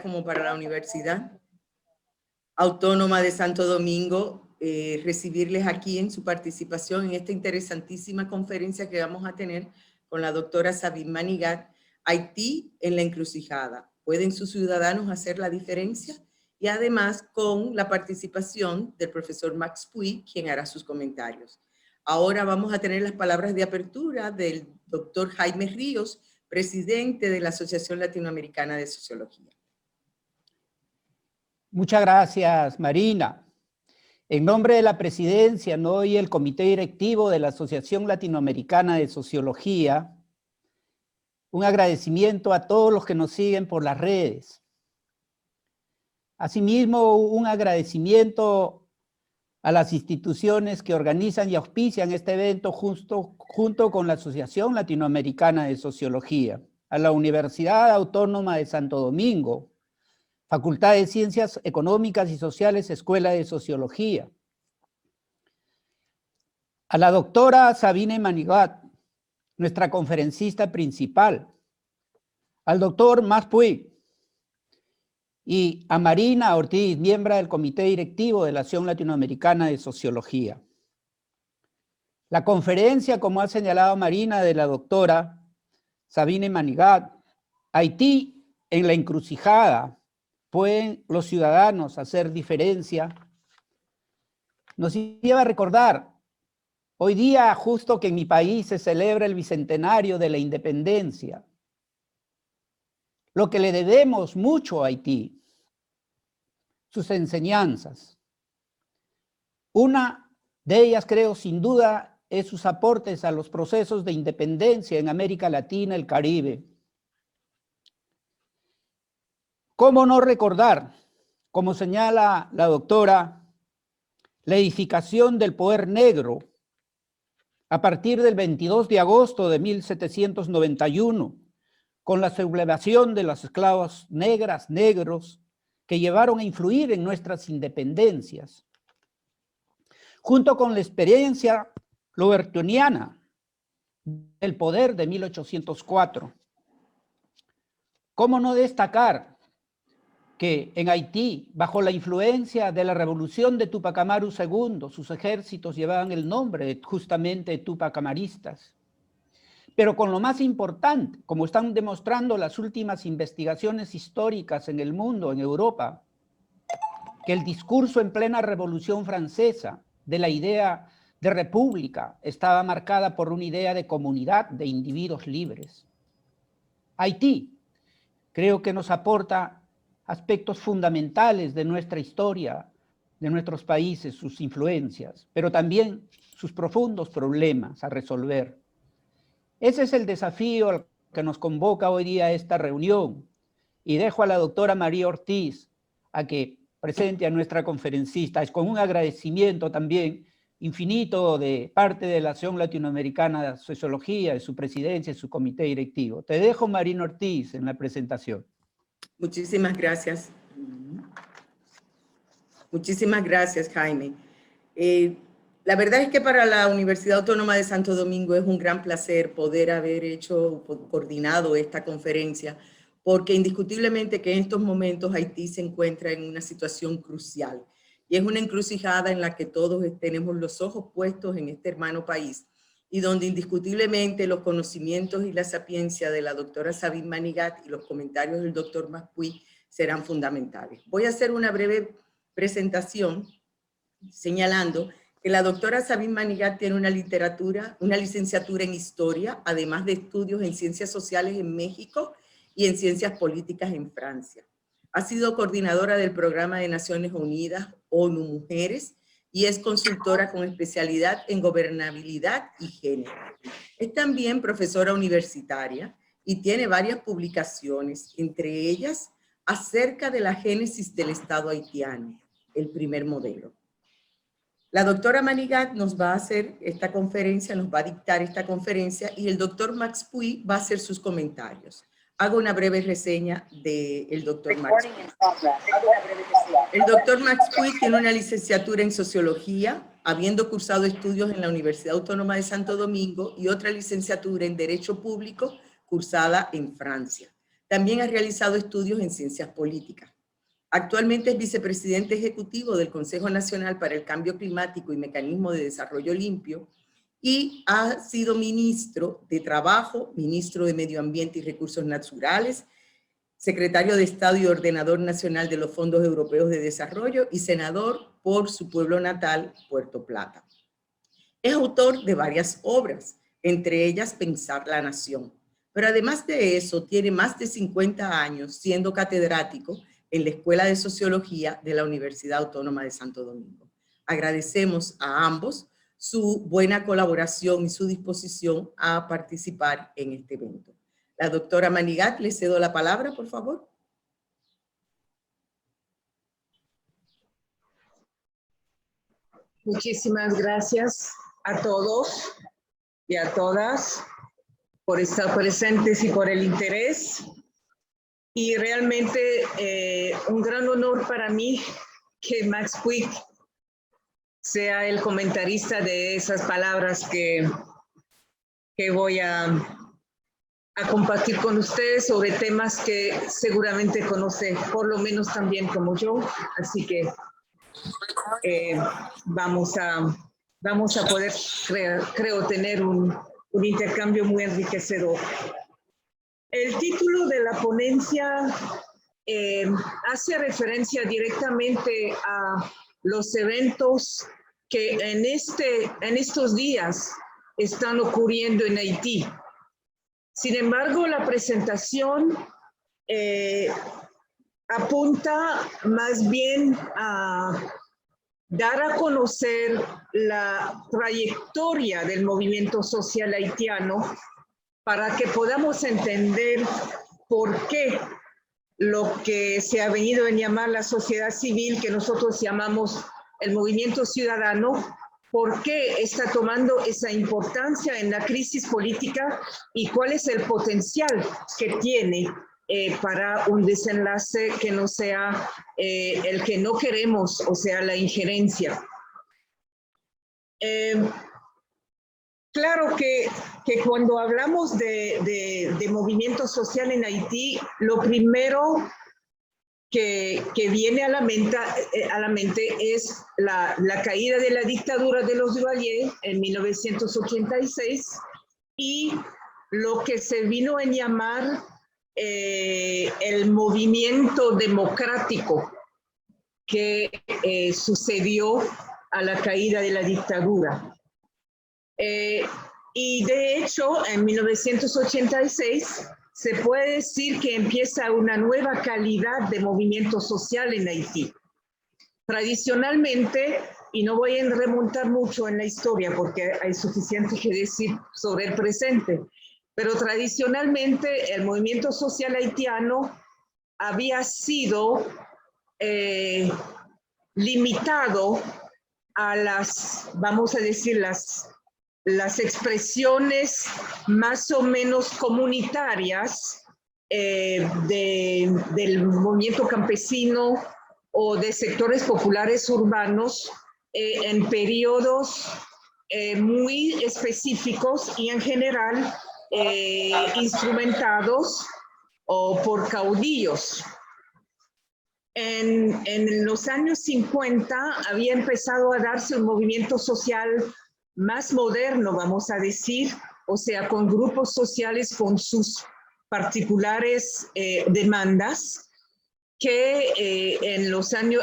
como para la Universidad Autónoma de Santo Domingo recibirles aquí en su participación en esta interesantísima conferencia que vamos a tener con la doctora Sabine Manigat, Haití en la encrucijada. ¿Pueden sus ciudadanos hacer la diferencia? Y además con la participación del profesor Max Puy, quien hará sus comentarios. Ahora vamos a tener las palabras de apertura del doctor Jaime Ríos, presidente de la Asociación Latinoamericana de Sociología. Muchas gracias, Marina. En nombre de la presidencia, ¿no?, y el comité directivo de la Asociación Latinoamericana de Sociología, un agradecimiento a todos los que nos siguen por las redes. Asimismo, un agradecimiento a las instituciones que organizan y auspician este evento junto con la Asociación Latinoamericana de Sociología, a la Universidad Autónoma de Santo Domingo, Facultad de Ciencias Económicas y Sociales, Escuela de Sociología, a la doctora Sabine Manigat, nuestra conferencista principal, al doctor Max Puy y a Marina Ortiz, miembro del comité directivo de la Asociación Latinoamericana de Sociología. La conferencia, como ha señalado Marina, de la doctora Sabine Manigat, Haití en la encrucijada, ¿pueden los ciudadanos hacer diferencia?, nos lleva a recordar, hoy día justo que en mi país se celebra el bicentenario de la independencia, lo que le debemos mucho a Haití, sus enseñanzas. Una de ellas, creo, sin duda, es sus aportes a los procesos de independencia en América Latina y el Caribe. ¿Cómo no recordar, como señala la doctora, la edificación del poder negro a partir del 22 de agosto de 1791, con la sublevación de las esclavas negras, negros, que llevaron a influir en nuestras independencias, junto con la experiencia louvertuniana del poder de 1804. ¿Cómo no destacar que en Haití, bajo la influencia de la revolución de Tupac Amaru II, sus ejércitos llevaban el nombre justamente de Tupac Amaristas? Pero con lo más importante, como están demostrando las últimas investigaciones históricas en el mundo, en Europa, que el discurso en plena Revolución Francesa de la idea de república estaba marcada por una idea de comunidad de individuos libres. Haití, creo que nos aporta aspectos fundamentales de nuestra historia, de nuestros países, sus influencias, pero también sus profundos problemas a resolver. Ese es el desafío al que nos convoca hoy día esta reunión, y dejo a la doctora María Ortiz a que presente a nuestra conferencista. Es con un agradecimiento también infinito de parte de la Asociación Latinoamericana de Sociología, de su presidencia y su comité directivo. Te dejo, Marina Ortiz, en la presentación. Muchísimas gracias. Muchísimas gracias, Jaime. La verdad es que para la Universidad Autónoma de Santo Domingo es un gran placer poder haber coordinado esta conferencia, porque indiscutiblemente que en estos momentos Haití se encuentra en una situación crucial y es una encrucijada en la que todos tenemos los ojos puestos en este hermano país y donde indiscutiblemente los conocimientos y la sapiencia de la doctora Sabine Manigat y los comentarios del doctor Max Puy serán fundamentales. Voy a hacer una breve presentación señalando que la doctora Sabine Manigat tiene una licenciatura en Historia, además de estudios en Ciencias Sociales en México y en Ciencias Políticas en Francia. Ha sido coordinadora del Programa de Naciones Unidas, ONU Mujeres, y es consultora con especialidad en gobernabilidad y género. Es también profesora universitaria y tiene varias publicaciones, entre ellas acerca de la génesis del Estado haitiano, el primer modelo. La doctora Manigat nos va a hacer esta conferencia, nos va a dictar esta conferencia y el doctor Max Puy va a hacer sus comentarios. Hago una breve reseña del doctor Max Puy. El doctor Max Puy tiene una licenciatura en Sociología, habiendo cursado estudios en la Universidad Autónoma de Santo Domingo y otra licenciatura en Derecho Público cursada en Francia. También ha realizado estudios en ciencias políticas. Actualmente es vicepresidente ejecutivo del Consejo Nacional para el Cambio Climático y Mecanismo de Desarrollo Limpio y ha sido ministro de Trabajo, ministro de Medio Ambiente y Recursos Naturales, secretario de Estado y ordenador nacional de los Fondos Europeos de Desarrollo y senador por su pueblo natal, Puerto Plata. Es autor de varias obras, entre ellas Pensar la Nación. Pero además de eso, tiene más de 50 años siendo catedrático en la Escuela de Sociología de la Universidad Autónoma de Santo Domingo. Agradecemos a ambos su buena colaboración y su disposición a participar en este evento. La doctora Manigat, le cedo la palabra, por favor. Muchísimas gracias a todos y a todas por estar presentes y por el interés. Y realmente un gran honor para mí que Max Puig sea el comentarista de esas palabras que voy a compartir con ustedes sobre temas que seguramente conoce por lo menos tan bien como yo. Así que vamos a poder, creo, tener un intercambio muy enriquecedor. El título de la ponencia hace referencia directamente a los eventos que en estos días están ocurriendo en Haití. Sin embargo, la presentación apunta más bien a dar a conocer la trayectoria del movimiento social haitiano para que podamos entender por qué lo que se ha venido a llamar la sociedad civil, que nosotros llamamos el movimiento ciudadano, por qué está tomando esa importancia en la crisis política y cuál es el potencial que tiene para un desenlace que no sea el que no queremos, o sea, la injerencia. Claro que cuando hablamos de movimiento social en Haití, lo primero que viene a la mente es la caída de la dictadura de los Duvalier en 1986 y lo que se vino a llamar el movimiento democrático que sucedió a la caída de la dictadura. Y de hecho, en 1986 se puede decir que empieza una nueva calidad de movimiento social en Haití. Tradicionalmente, y no voy a remontar mucho en la historia porque hay suficiente que decir sobre el presente, pero tradicionalmente el movimiento social haitiano había sido limitado a las, vamos a decir, las expresiones más o menos comunitarias del movimiento campesino o de sectores populares urbanos en periodos muy específicos y en general instrumentados o por caudillos. En los años 50 había empezado a darse un movimiento social más moderno, vamos a decir, o sea, con grupos sociales con sus particulares demandas, que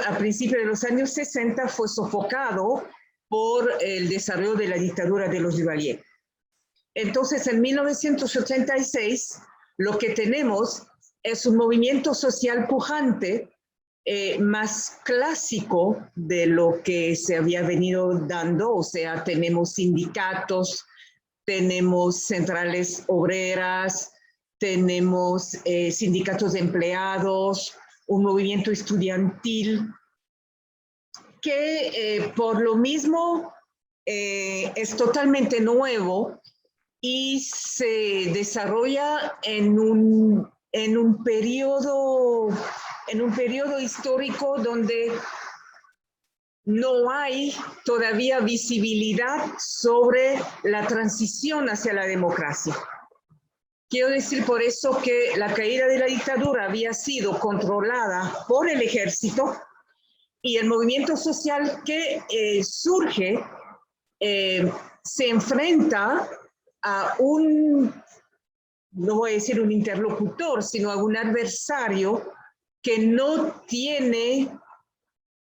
a principios de los años 60 fue sofocado por el desarrollo de la dictadura de los Duvalier. Entonces, en 1986, lo que tenemos es un movimiento social pujante, más clásico de lo que se había venido dando, o sea, tenemos sindicatos, tenemos centrales obreras, tenemos sindicatos de empleados, un movimiento estudiantil, que por lo mismo es totalmente nuevo y se desarrolla en un periodo histórico donde no hay todavía visibilidad sobre la transición hacia la democracia. Quiero decir por eso que la caída de la dictadura había sido controlada por el ejército y el movimiento social que surge se enfrenta a no voy a decir un interlocutor, sino a un adversario que no tiene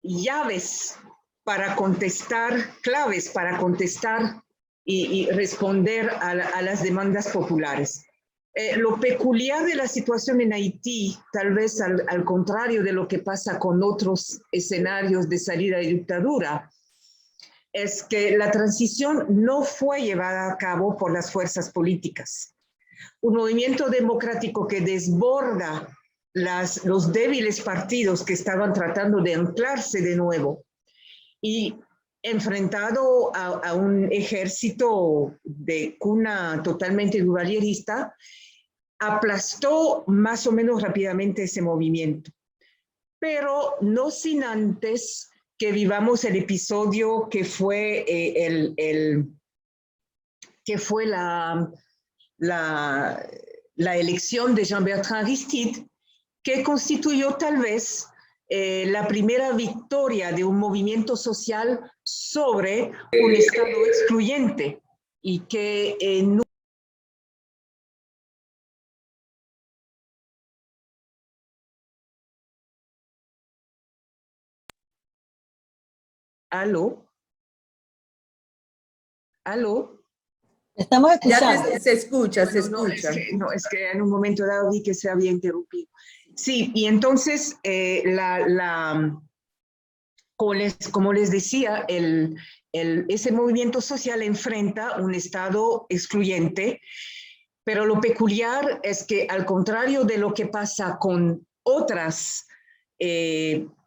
llaves para contestar, claves para contestar y responder a las demandas populares. Lo peculiar de la situación en Haití, tal vez al contrario de lo que pasa con otros escenarios de salida de dictadura, es que la transición no fue llevada a cabo por las fuerzas políticas. Un movimiento democrático que desborda los débiles partidos que estaban tratando de anclarse de nuevo y enfrentado a un ejército de cuna totalmente duvalierista, aplastó más o menos rápidamente ese movimiento. Pero no sin antes que vivamos el episodio que fue, la elección de Jean-Bertrand Aristide, que constituyó tal vez la primera victoria de un movimiento social sobre un Estado excluyente y que no. ¿Aló? ¿Aló? Estamos escuchando. Ya se escucha, se No, escucha. es que en un momento dado vi que se había interrumpido. Sí, y entonces, como les decía, ese movimiento social enfrenta un Estado excluyente, pero lo peculiar es que al contrario de lo que pasa con otras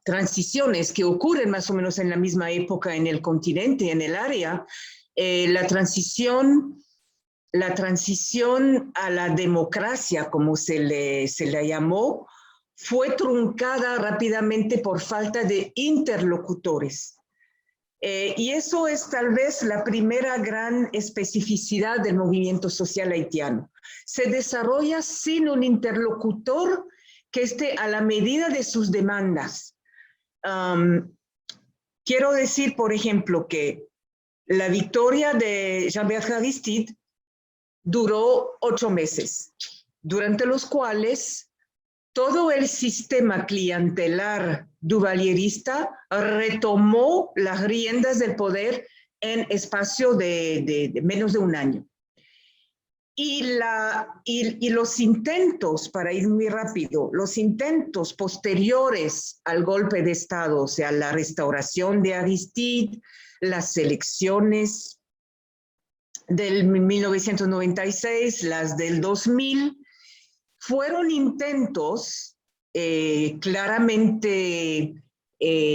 transiciones que ocurren más o menos en la misma época en el continente, en el área, la transición a la democracia, como se le llamó, fue truncada rápidamente por falta de interlocutores. Y eso es tal vez la primera gran especificidad del movimiento social haitiano. Se desarrolla sin un interlocutor que esté a la medida de sus demandas. Quiero decir, por ejemplo, que la victoria de Jean-Bertrand Aristide duró 8 meses, durante los cuales todo el sistema clientelar duvalierista retomó las riendas del poder en espacio de menos de un año. Y los intentos, para ir muy rápido, los intentos posteriores al golpe de Estado, o sea, la restauración de Aristide, las elecciones del 1996, las del 2000, fueron intentos claramente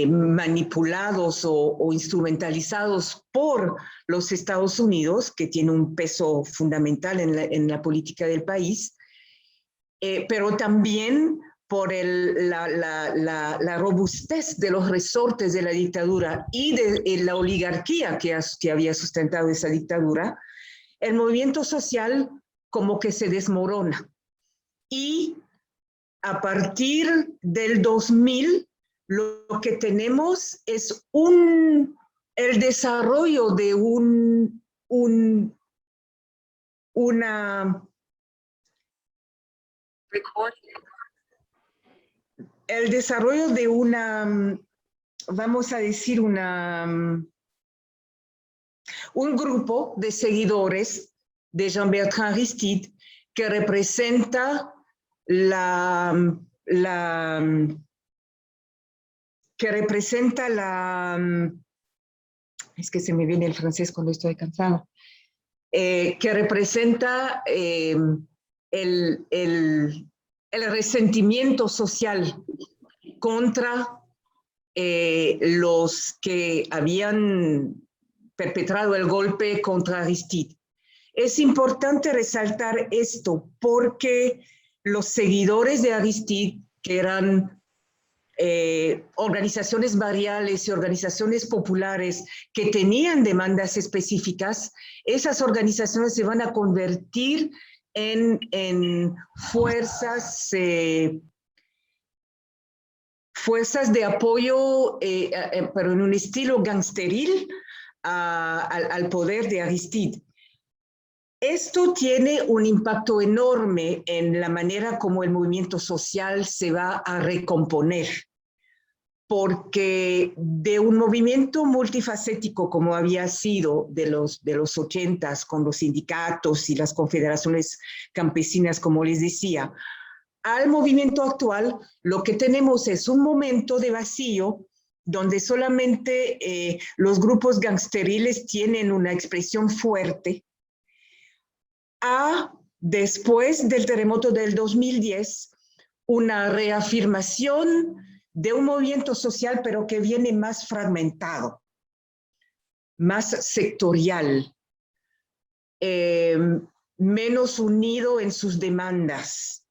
manipulados o instrumentalizados por los Estados Unidos, que tiene un peso fundamental en la política del país, pero también por la robustez de los resortes de la dictadura y de la oligarquía que había sustentado esa dictadura, el movimiento social como que se desmorona. Y a partir del 2000, lo que tenemos es el desarrollo de vamos a decir, un grupo de seguidores de Jean-Bertrand Aristide que representa es que se me viene el francés cuando estoy cansada, que representa el resentimiento social contra los que habían perpetrado el golpe contra Aristide. Es importante resaltar esto porque los seguidores de Aristide, que eran organizaciones barriales y organizaciones populares que tenían demandas específicas, esas organizaciones se van a convertir en fuerzas de apoyo, pero en un estilo gangsteril al poder de Aristide. Esto tiene un impacto enorme en la manera como el movimiento social se va a recomponer, porque de un movimiento multifacético como había sido de los 80s con los sindicatos y las confederaciones campesinas, como les decía, al movimiento actual, lo que tenemos es un momento de vacío donde solamente los grupos gangsteriles tienen una expresión fuerte, después del terremoto del 2010, una reafirmación de un movimiento social, pero que viene más fragmentado, más sectorial, menos unido en sus demandas.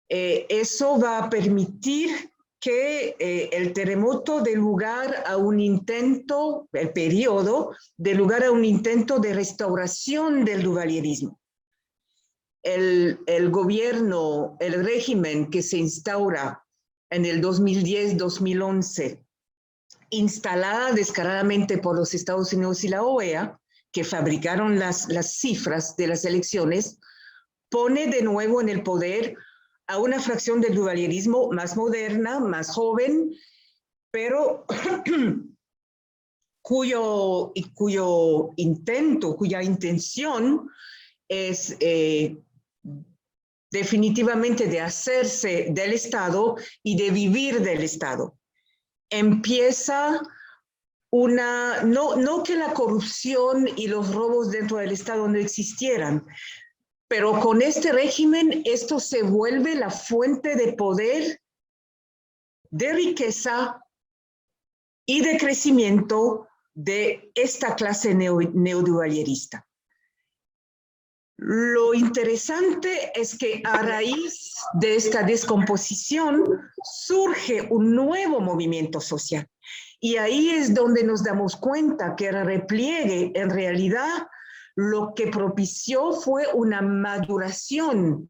Eso va a permitir que el terremoto dé lugar a un intento, el periodo, dé lugar a un intento de restauración del duvalierismo. El gobierno, el régimen que se instaura en el 2010-2011, instalada descaradamente por los Estados Unidos y la OEA, que fabricaron las cifras de las elecciones, pone de nuevo en el poder a una fracción del duvalierismo más moderna, más joven, pero cuya intención es definitivamente de hacerse del Estado y de vivir del Estado. Empieza no que la corrupción y los robos dentro del Estado no existieran, pero con este régimen esto se vuelve la fuente de poder, de riqueza y de crecimiento de esta clase neoduvalierista. Lo interesante es que a raíz de esta descomposición surge un nuevo movimiento social. Y ahí es donde nos damos cuenta que el repliegue en realidad lo que propició fue una maduración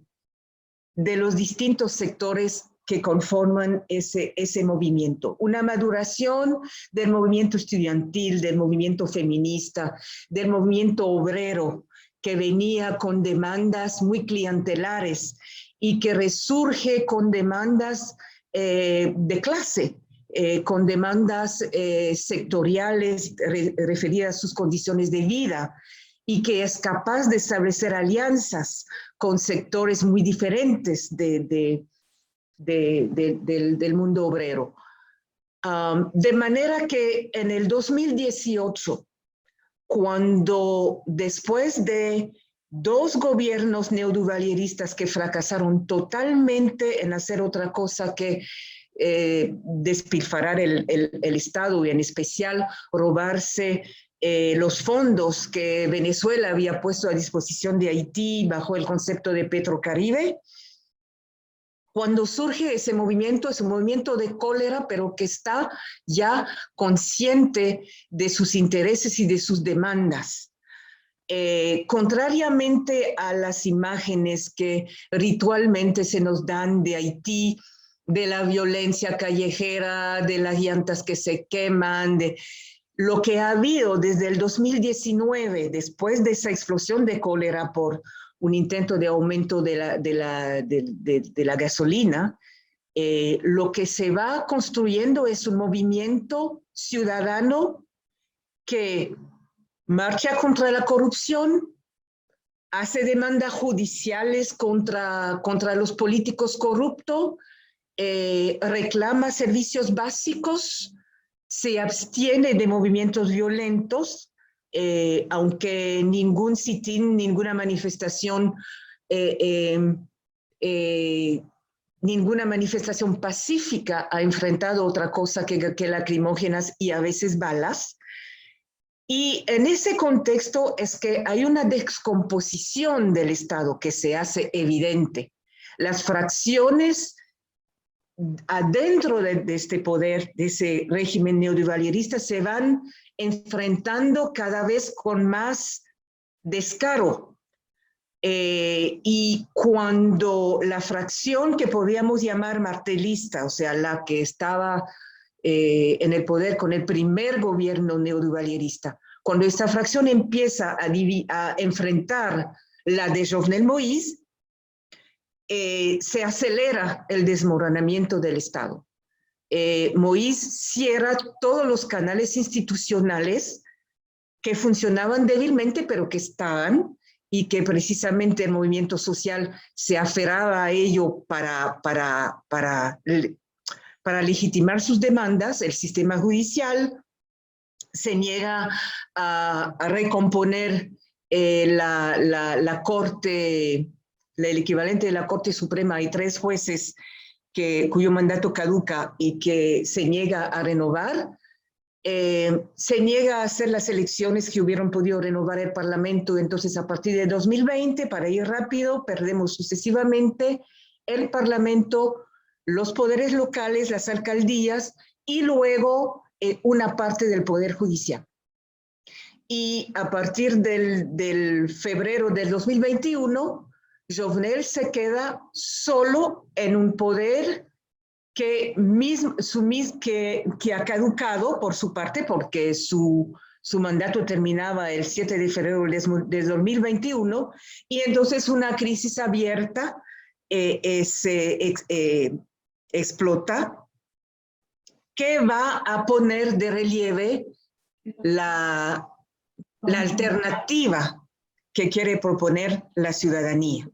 de los distintos sectores que conforman ese movimiento. Una maduración del movimiento estudiantil, del movimiento feminista, del movimiento obrero, que venía con demandas muy clientelares y que resurge con demandas de clase, con demandas sectoriales referidas a sus condiciones de vida, y que es capaz de establecer alianzas con sectores muy diferentes del mundo obrero. De manera que en el 2018, cuando después de 2 gobiernos neoduvalieristas que fracasaron totalmente en hacer otra cosa que despilfarrar el Estado y en especial robarse los fondos que Venezuela había puesto a disposición de Haití bajo el concepto de Petrocaribe. Cuando surge ese movimiento, es un movimiento de cólera, pero que está ya consciente de sus intereses y de sus demandas. Contrariamente a las imágenes que ritualmente se nos dan de Haití, de la violencia callejera, de las llantas que se queman, de lo que ha habido desde el 2019, después de esa explosión de cólera por un intento de aumento de la gasolina, lo que se va construyendo es un movimiento ciudadano que marcha contra la corrupción, hace demandas judiciales contra los políticos corruptos, reclama servicios básicos, se abstiene de movimientos violentos, aunque ningún sit-in, ninguna manifestación pacífica ha enfrentado otra cosa que lacrimógenas y a veces balas. Y en ese contexto es que hay una descomposición del Estado que se hace evidente. Las fracciones adentro de este poder, de ese régimen neoduvalierista, se van enfrentando cada vez con más descaro Y cuando la fracción que podíamos llamar martelista, o sea, la que estaba en el poder con el primer gobierno neoduvalierista, cuando esta fracción empieza a enfrentar la de Jovenel Moïse, se acelera el desmoronamiento del Estado. Moïse cierra todos los canales institucionales que funcionaban débilmente, pero que estaban, y que precisamente el movimiento social se aferraba a ello para legitimar sus demandas. El sistema judicial se niega a recomponer la Corte, el equivalente de la Corte Suprema. Hay 3 jueces cuyo mandato caduca y que se niega a renovar. Se niega a hacer las elecciones que hubieran podido renovar el Parlamento. Entonces, a partir de 2020, para ir rápido, perdemos sucesivamente el Parlamento, los poderes locales, las alcaldías y luego una parte del Poder Judicial. Y a partir del febrero del 2021, Jovenel se queda solo en un poder que ha caducado por su parte, porque su mandato terminaba el 7 de febrero de 2021, y entonces una crisis abierta explota, que va a poner de relieve la alternativa que quiere proponer la ciudadanía.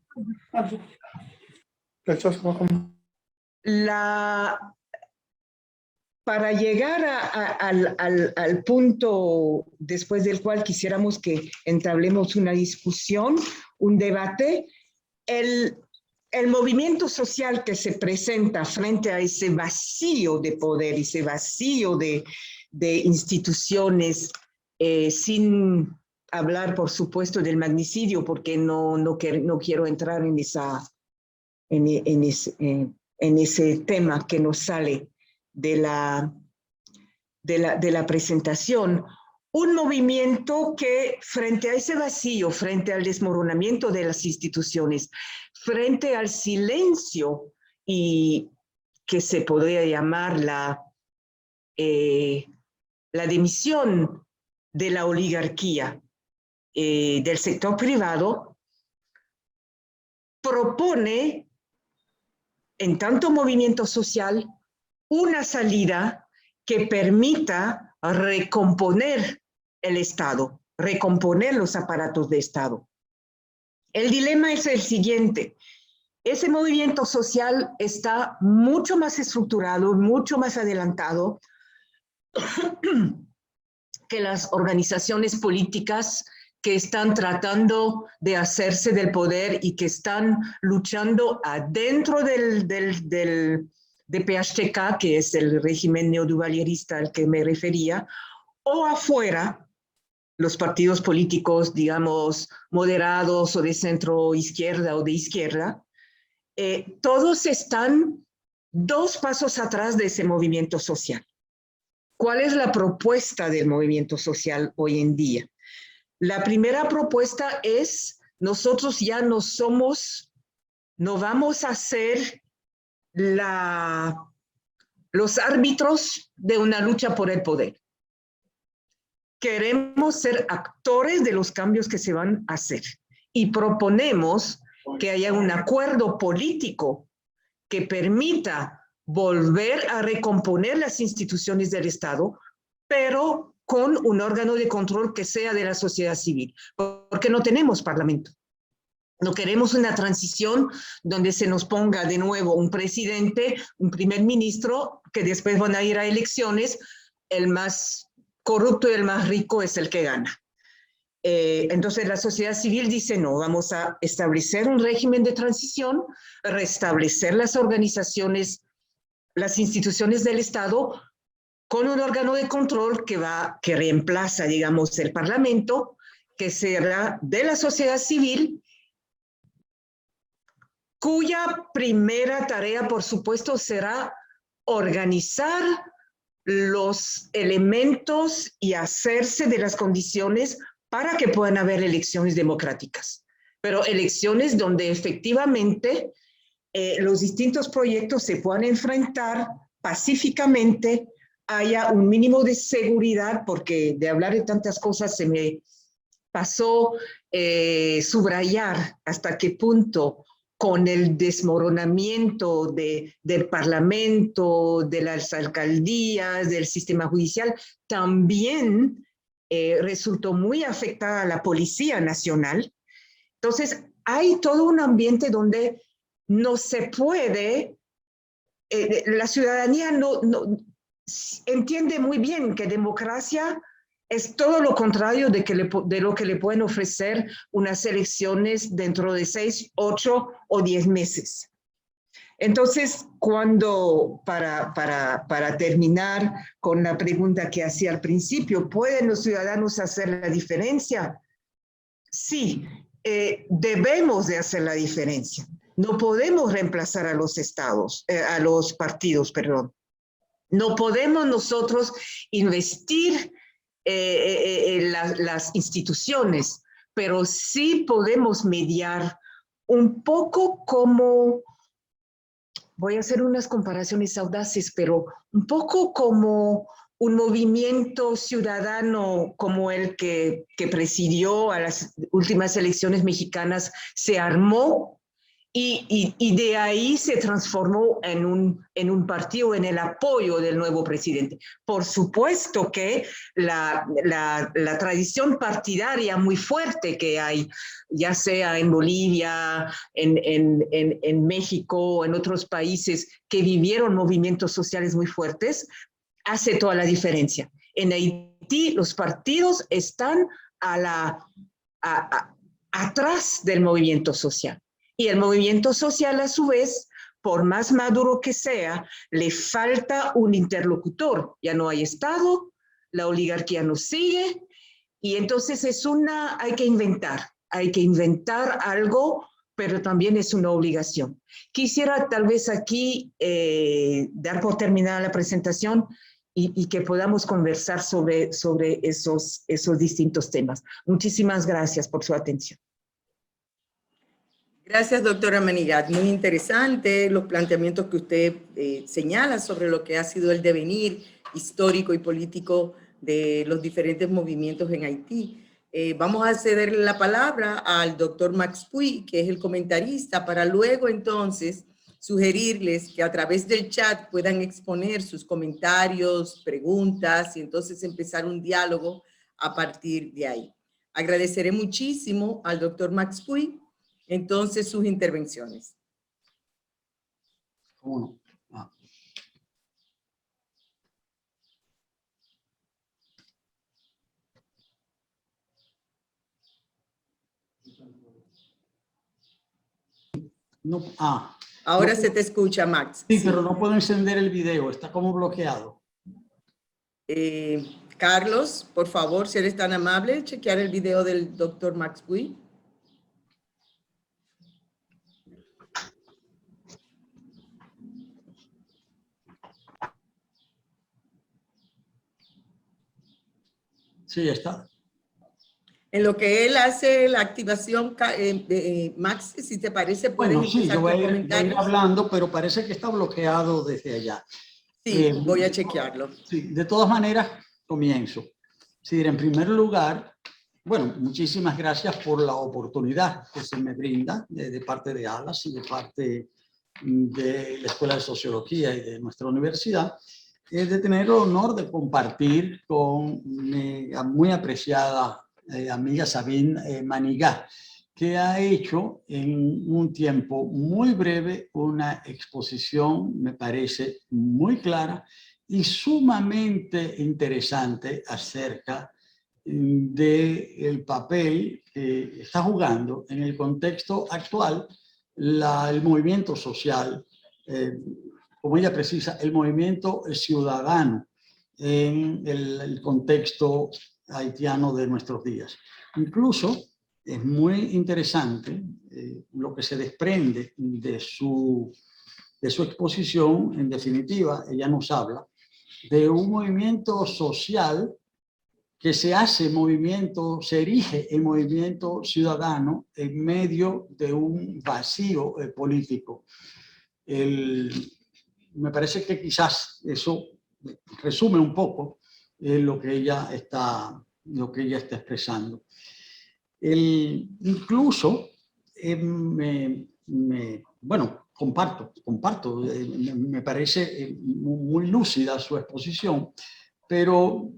Para llegar al punto después del cual quisiéramos que entablemos una discusión, un debate, el movimiento social que se presenta frente a ese vacío de poder, ese vacío de instituciones, sin hablar, por supuesto, del magnicidio, porque no quiero entrar en ese tema que nos sale de la presentación. Un movimiento que, frente a ese vacío, frente al desmoronamiento de las instituciones, frente al silencio, y que se podría llamar la dimisión de la oligarquía del sector privado, propone, en tanto movimiento social, una salida que permita recomponer el Estado, recomponer los aparatos de Estado. El dilema es el siguiente: ese movimiento social está mucho más estructurado, mucho más adelantado que las organizaciones políticas que están tratando de hacerse del poder y que están luchando adentro de PHTK, que es el régimen neoduvalierista al que me refería, o afuera, los partidos políticos, digamos, moderados o de centro izquierda o de izquierda, todos están 2 pasos atrás de ese movimiento social. ¿Cuál es la propuesta del movimiento social hoy en día? La primera propuesta es: nosotros ya no vamos a ser los árbitros de una lucha por el poder. Queremos ser actores de los cambios que se van a hacer, y proponemos que haya un acuerdo político que permita volver a recomponer las instituciones del Estado, pero con un órgano de control que sea de la sociedad civil, porque no tenemos parlamento. No queremos una transición donde se nos ponga de nuevo un presidente, un primer ministro, que después van a ir a elecciones, el más corrupto y el más rico es el que gana. Entonces la sociedad civil dice: no, vamos a establecer un régimen de transición, restablecer las organizaciones, las instituciones del Estado, con un órgano de control que reemplaza, digamos, el Parlamento, que será de la sociedad civil, cuya primera tarea, por supuesto, será organizar los elementos y hacerse de las condiciones para que puedan haber elecciones democráticas. pero elecciones donde efectivamente los distintos proyectos se puedan enfrentar pacíficamente, haya un mínimo de seguridad, porque de hablar de tantas cosas se me pasó subrayar hasta qué punto con el desmoronamiento del Parlamento, de las alcaldías, del sistema judicial, también resultó muy afectada la Policía Nacional. Entonces, hay todo un ambiente donde no se puede, la ciudadanía no entiende muy bien que democracia es todo lo contrario de lo que le pueden ofrecer unas elecciones dentro de 6, 8 o 10 meses. Entonces, para terminar con la pregunta que hacía al principio, ¿pueden los ciudadanos hacer la diferencia? Sí, debemos de hacer la diferencia. No podemos reemplazar a los partidos, perdón. No podemos nosotros investir en las instituciones, pero sí podemos mediar un poco como, voy a hacer unas comparaciones audaces, pero un poco como un movimiento ciudadano como el que presidió a las últimas elecciones mexicanas se armó y de ahí se transformó en un partido, en el apoyo del nuevo presidente. Por supuesto que la tradición partidaria muy fuerte que hay, ya sea en Bolivia, en México, en otros países que vivieron movimientos sociales muy fuertes, hace toda la diferencia. En Haití los partidos están atrás del movimiento social. Y el movimiento social, a su vez, por más maduro que sea, le falta un interlocutor. Ya no hay Estado, la oligarquía nos sigue, y entonces hay que inventar algo, pero también es una obligación. Quisiera tal vez aquí dar por terminada la presentación y que podamos conversar sobre esos distintos temas. Muchísimas gracias por su atención. Gracias, doctora Manigat. Muy interesante los planteamientos que usted señala sobre lo que ha sido el devenir histórico y político de los diferentes movimientos en Haití. Vamos a ceder la palabra al doctor Max Puy, que es el comentarista, para luego entonces sugerirles que a través del chat puedan exponer sus comentarios, preguntas y entonces empezar un diálogo a partir de ahí. Agradeceré muchísimo al doctor Max Puy entonces sus intervenciones. ¿Cómo no? Ah. No, Ahora no, se te escucha, Max. sí, pero no puedo encender el video, está como bloqueado. Carlos, por favor, si eres tan amable, chequear el video del doctor Max Puy. Sí, está. En lo que él hace la activación, Max, si te parece, puedes Bueno, sí, yo voy a ir hablando, pero parece que está bloqueado desde allá. Sí, voy a chequearlo. Sí, de todas maneras, comienzo. Sí, en primer lugar, bueno, muchísimas gracias por la oportunidad que se me brinda de parte de ALAS y de parte de la Escuela de Sociología y de nuestra universidad, de tener el honor de compartir con mi muy apreciada amiga Sabine Manigat, que ha hecho en un tiempo muy breve una exposición, me parece, muy clara y sumamente interesante acerca del papel que está jugando en el contexto actual el movimiento social, como ella precisa, el movimiento ciudadano en el contexto haitiano de nuestros días. Incluso es muy interesante lo que se desprende de su exposición. En definitiva, ella nos habla de un movimiento social que se hace movimiento, se erige en movimiento ciudadano en medio de un vacío político. Me parece que quizás eso resume un poco lo que ella está expresando. Incluso, bueno, comparto, me parece muy lúcida su exposición, pero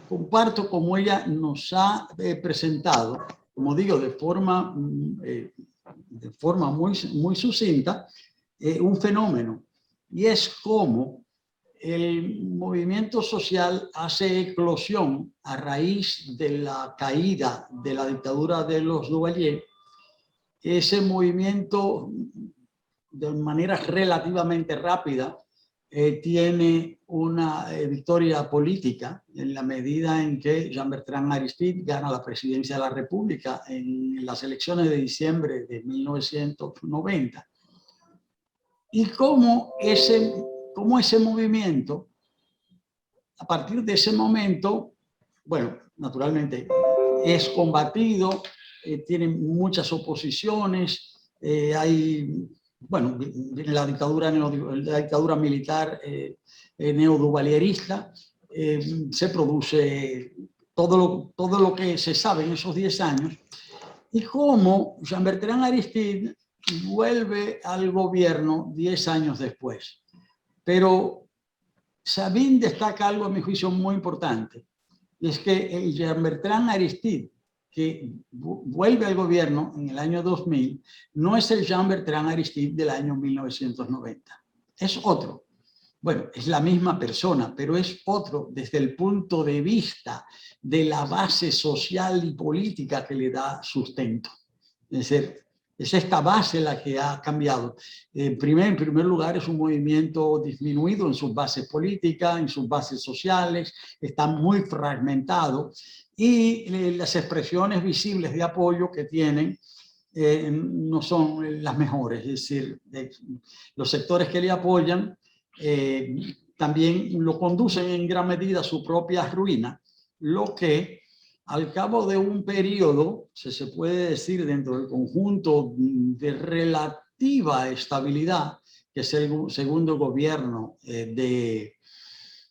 comparto como ella nos ha presentado, como digo, de forma muy sucinta, un fenómeno, y es cómo el movimiento social hace eclosión a raíz de la caída de la dictadura de los Duvalier. Ese movimiento, de manera relativamente rápida, tiene una victoria política en la medida en que Jean-Bertrand Aristide gana la presidencia de la República en las elecciones de diciembre de 1990. Y cómo ese movimiento, a partir de ese momento, bueno, naturalmente es combatido, tiene muchas oposiciones, hay, bueno, la dictadura militar neoduvalierista, se produce todo lo que se sabe en esos 10 años, y cómo Jean-Bertrand Aristide vuelve al gobierno 10 años después. Pero Sabine destaca algo, a mi juicio, muy importante. Es que el Jean-Bertrand Aristide, que vuelve al gobierno en el año 2000, no es el Jean-Bertrand Aristide del año 1990. Es otro. Bueno, es la misma persona, pero es otro desde el punto de vista de la base social y política que le da sustento. Es decir, es esta base la que ha cambiado. En primer lugar, es un movimiento disminuido en sus bases políticas, en sus bases sociales, está muy fragmentado, y las expresiones visibles de apoyo que tienen no son las mejores. Es decir, los sectores que le apoyan también lo conducen en gran medida a su propia ruina, lo que al cabo de un periodo, se puede decir dentro del conjunto de relativa estabilidad, que es el segundo gobierno de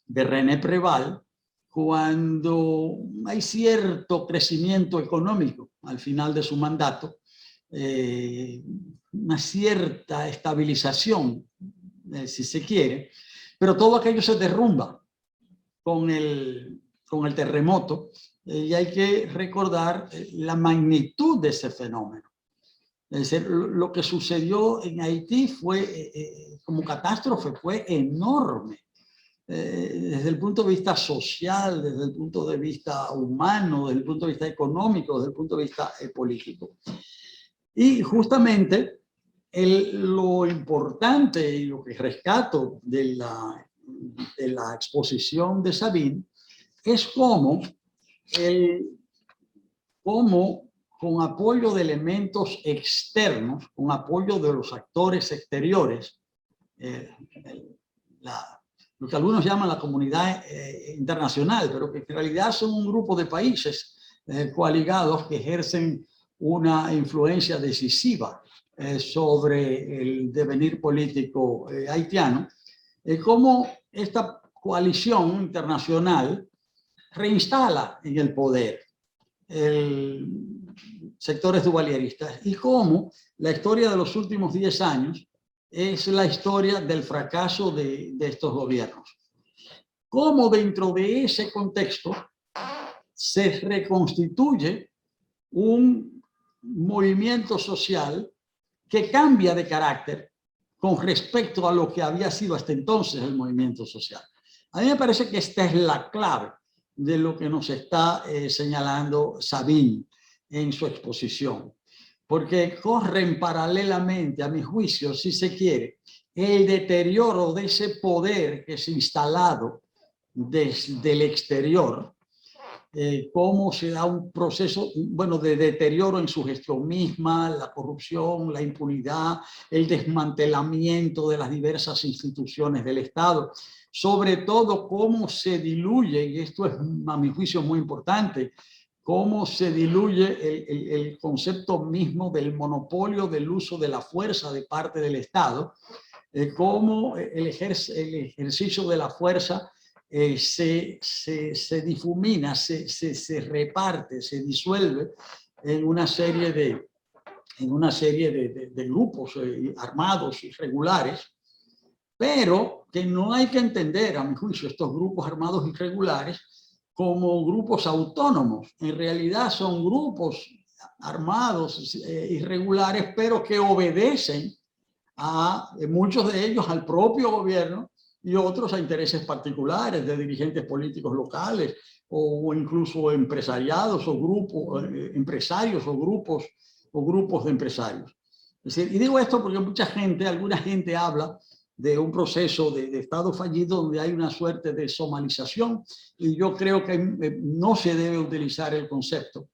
René Préval, cuando hay cierto crecimiento económico al final de su mandato, una cierta estabilización, si se quiere, pero todo aquello se derrumba con el terremoto. Y hay que recordar la magnitud de ese fenómeno. Es decir, lo que sucedió en Haití fue, como catástrofe, fue enorme. Desde el punto de vista social, desde el punto de vista humano, desde el punto de vista económico, desde el punto de vista político. Y justamente lo importante y lo que rescato de la exposición de Sabine es cómo con apoyo de elementos externos, con apoyo de los actores exteriores, lo que algunos llaman la comunidad internacional, pero que en realidad son un grupo de países coaligados que ejercen una influencia decisiva sobre el devenir político haitiano, cómo esta coalición internacional reinstala en el poder sectores duvalieristas, y cómo la historia de los últimos 10 años es la historia del fracaso de estos gobiernos. Cómo dentro de ese contexto se reconstituye un movimiento social que cambia de carácter con respecto a lo que había sido hasta entonces el movimiento social. A mí me parece que esta es la clave de lo que nos está señalando Sabine en su exposición, porque corren paralelamente, a mi juicio, si se quiere, el deterioro de ese poder que es instalado desde el exterior cómo se da un proceso, bueno, de deterioro en su gestión misma, la corrupción, la impunidad, el desmantelamiento de las diversas instituciones del Estado, sobre todo cómo se diluye, y esto es a mi juicio muy importante, cómo se diluye el concepto mismo del monopolio del uso de la fuerza de parte del Estado, cómo el ejercicio de la fuerza se difumina, se reparte, se disuelve en una serie de grupos armados irregulares, pero que no hay que entender, a mi juicio, estos grupos armados irregulares como grupos autónomos. En realidad son grupos armados irregulares, pero que obedecen a muchos de ellos al propio gobierno y otros a intereses particulares de dirigentes políticos locales o incluso empresariados o grupos, empresarios o grupos de empresarios. Es decir, y digo esto porque alguna gente habla de un proceso de Estado fallido donde hay una suerte de somalización, y yo creo que no se debe utilizar el concepto,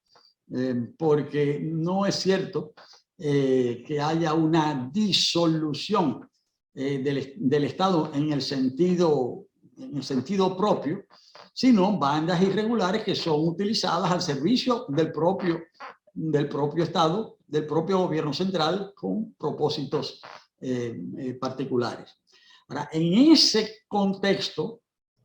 porque no es cierto que haya una disolución del Estado en el sentido propio, sino bandas irregulares que son utilizadas al servicio del propio Estado, del propio gobierno central, con propósitos particulares. Ahora, en ese contexto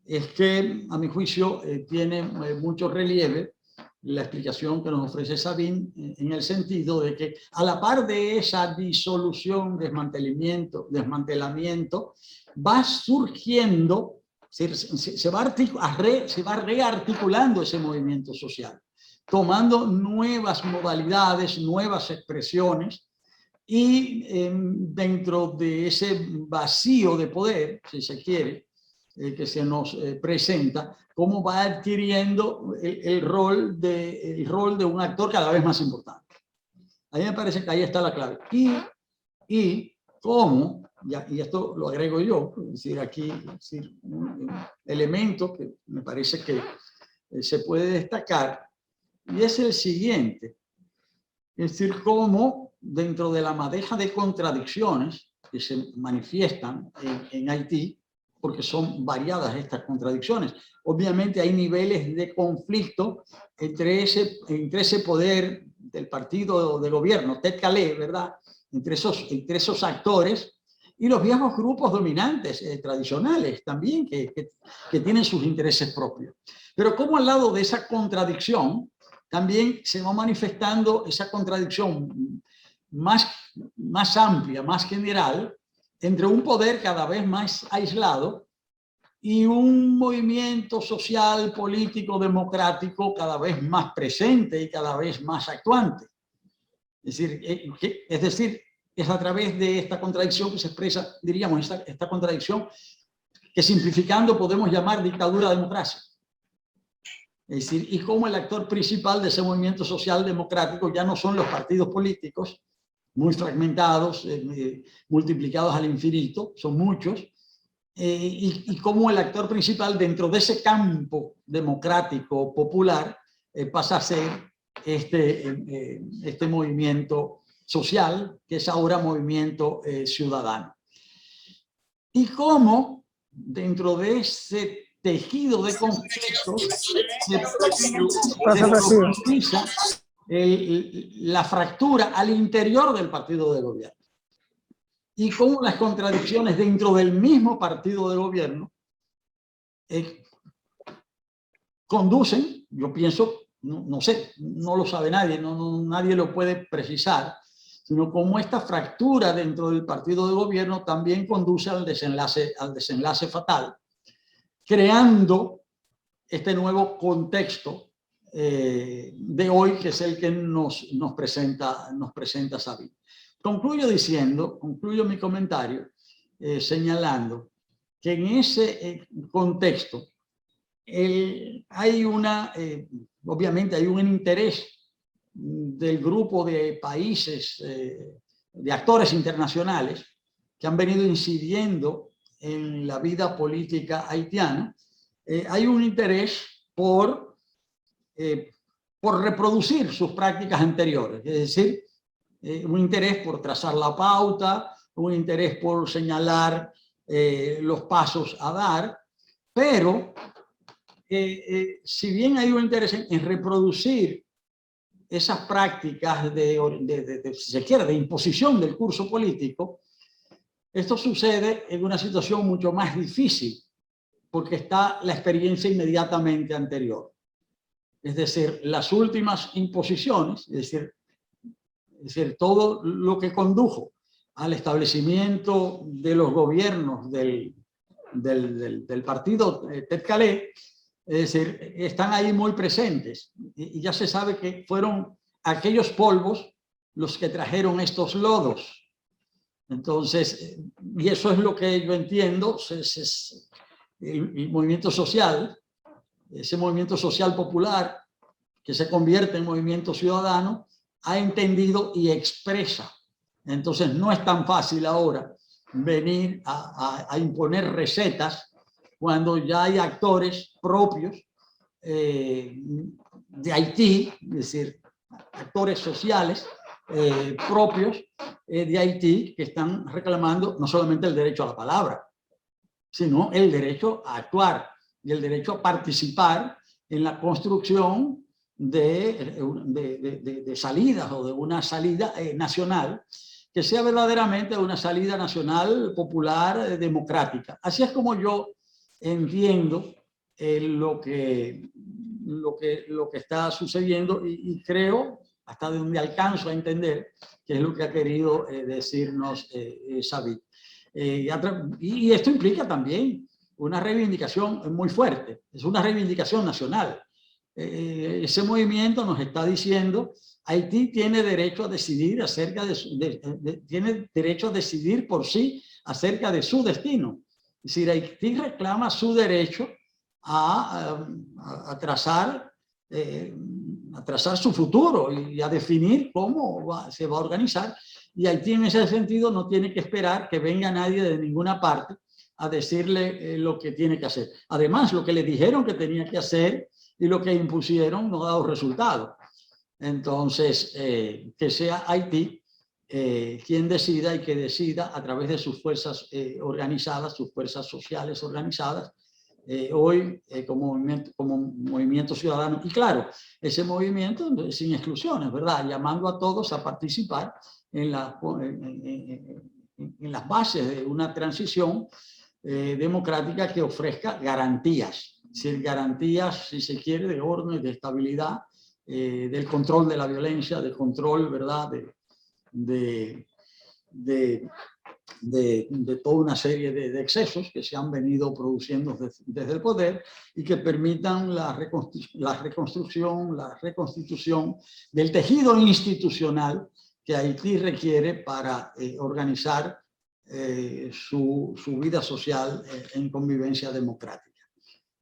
es que, a mi juicio, tiene mucho relieve la explicación que nos ofrece Sabin, en el sentido de que a la par de esa disolución, desmantelamiento, va surgiendo, se va rearticulando ese movimiento social, tomando nuevas modalidades, nuevas expresiones, y dentro de ese vacío de poder, si se quiere, que se nos presenta, cómo va adquiriendo el rol de un actor cada vez más importante. A mí me parece que ahí está la clave. Y cómo, y esto lo agrego yo, es decir, aquí un elemento que me parece que se puede destacar, y es el siguiente. Es decir, cómo dentro de la madeja de contradicciones que se manifiestan en Haití, porque son variadas estas contradicciones. Obviamente hay niveles de conflicto entre ese poder del partido de gobierno, Tête Calais, ¿verdad? Entre esos actores y los viejos grupos dominantes tradicionales también, que tienen sus intereses propios. Pero como al lado de esa contradicción, también se va manifestando esa contradicción más amplia, más general, entre un poder cada vez más aislado y un movimiento social, político, democrático cada vez más presente y cada vez más actuante. Es decir, es a través de esta contradicción que se expresa, diríamos, esta contradicción que simplificando podemos llamar dictadura-democracia. Es decir, y cómo el actor principal de ese movimiento social democrático ya no son los partidos políticos, muy fragmentados, multiplicados al infinito, son muchos, y cómo el actor principal dentro de ese campo democrático popular pasa a ser este movimiento social, que es ahora movimiento ciudadano. Y cómo dentro de ese tejido de conflictos se profundiza la fractura al interior del partido de gobierno, y cómo las contradicciones dentro del mismo partido de gobierno conducen, yo pienso, no sé, no lo sabe nadie, nadie lo puede precisar, sino cómo esta fractura dentro del partido de gobierno también conduce al desenlace fatal, creando este nuevo contexto de hoy, que es el que nos presenta Sabin. Concluyo mi comentario señalando que en ese contexto obviamente hay un interés del grupo de países, de actores internacionales que han venido incidiendo en la vida política haitiana. Hay un interés por por reproducir sus prácticas anteriores, es decir, un interés por trazar la pauta, un interés por señalar los pasos a dar, pero si bien hay un interés en reproducir esas prácticas si se quiere, de imposición del curso político, esto sucede en una situación mucho más difícil, porque está la experiencia inmediatamente anterior. Es decir, las últimas imposiciones, es decir, todo lo que condujo al establecimiento de los gobiernos del partido Tepcalé, es decir, están ahí muy presentes. Y ya se sabe que fueron aquellos polvos los que trajeron estos lodos. Entonces, y eso es lo que yo entiendo, el movimiento social, ese movimiento social popular que se convierte en movimiento ciudadano, ha entendido y expresa. Entonces no es tan fácil ahora venir a imponer recetas cuando ya hay actores propios de Haití, es decir, actores sociales propios de Haití que están reclamando no solamente el derecho a la palabra, sino el derecho a actuar y el derecho a participar en la construcción de salidas o de una salida nacional que sea verdaderamente una salida nacional, popular, democrática. Así es como yo entiendo lo que está sucediendo y creo, hasta donde alcanzo a entender, que es lo que ha querido decirnos Xavier. Y esto implica también una reivindicación muy fuerte, es una reivindicación nacional. Ese movimiento nos está diciendo: Haití tiene derecho a decidir acerca tiene derecho a decidir por sí acerca de su destino. Es decir, Haití reclama su derecho a trazar su futuro y a definir cómo se va a organizar. Y Haití en ese sentido no tiene que esperar que venga nadie de ninguna parte a decirle lo que tiene que hacer. Además, lo que le dijeron que tenía que hacer y lo que impusieron no ha dado resultado. Entonces, que sea Haití quien decida, y que decida a través de sus fuerzas organizadas, sus fuerzas sociales organizadas, hoy como movimiento ciudadano. Y claro, ese movimiento sin exclusiones, ¿verdad? Llamando a todos a participar en las bases de una transición democrática que ofrezca garantías. Es decir, garantías, si se quiere, de orden, de estabilidad, del control de la violencia, del control, ¿verdad?, de toda una serie de excesos que se han venido produciendo desde el poder y que permitan la reconstrucción, la reconstitución del tejido institucional que Haití requiere para organizar su vida social en convivencia democrática.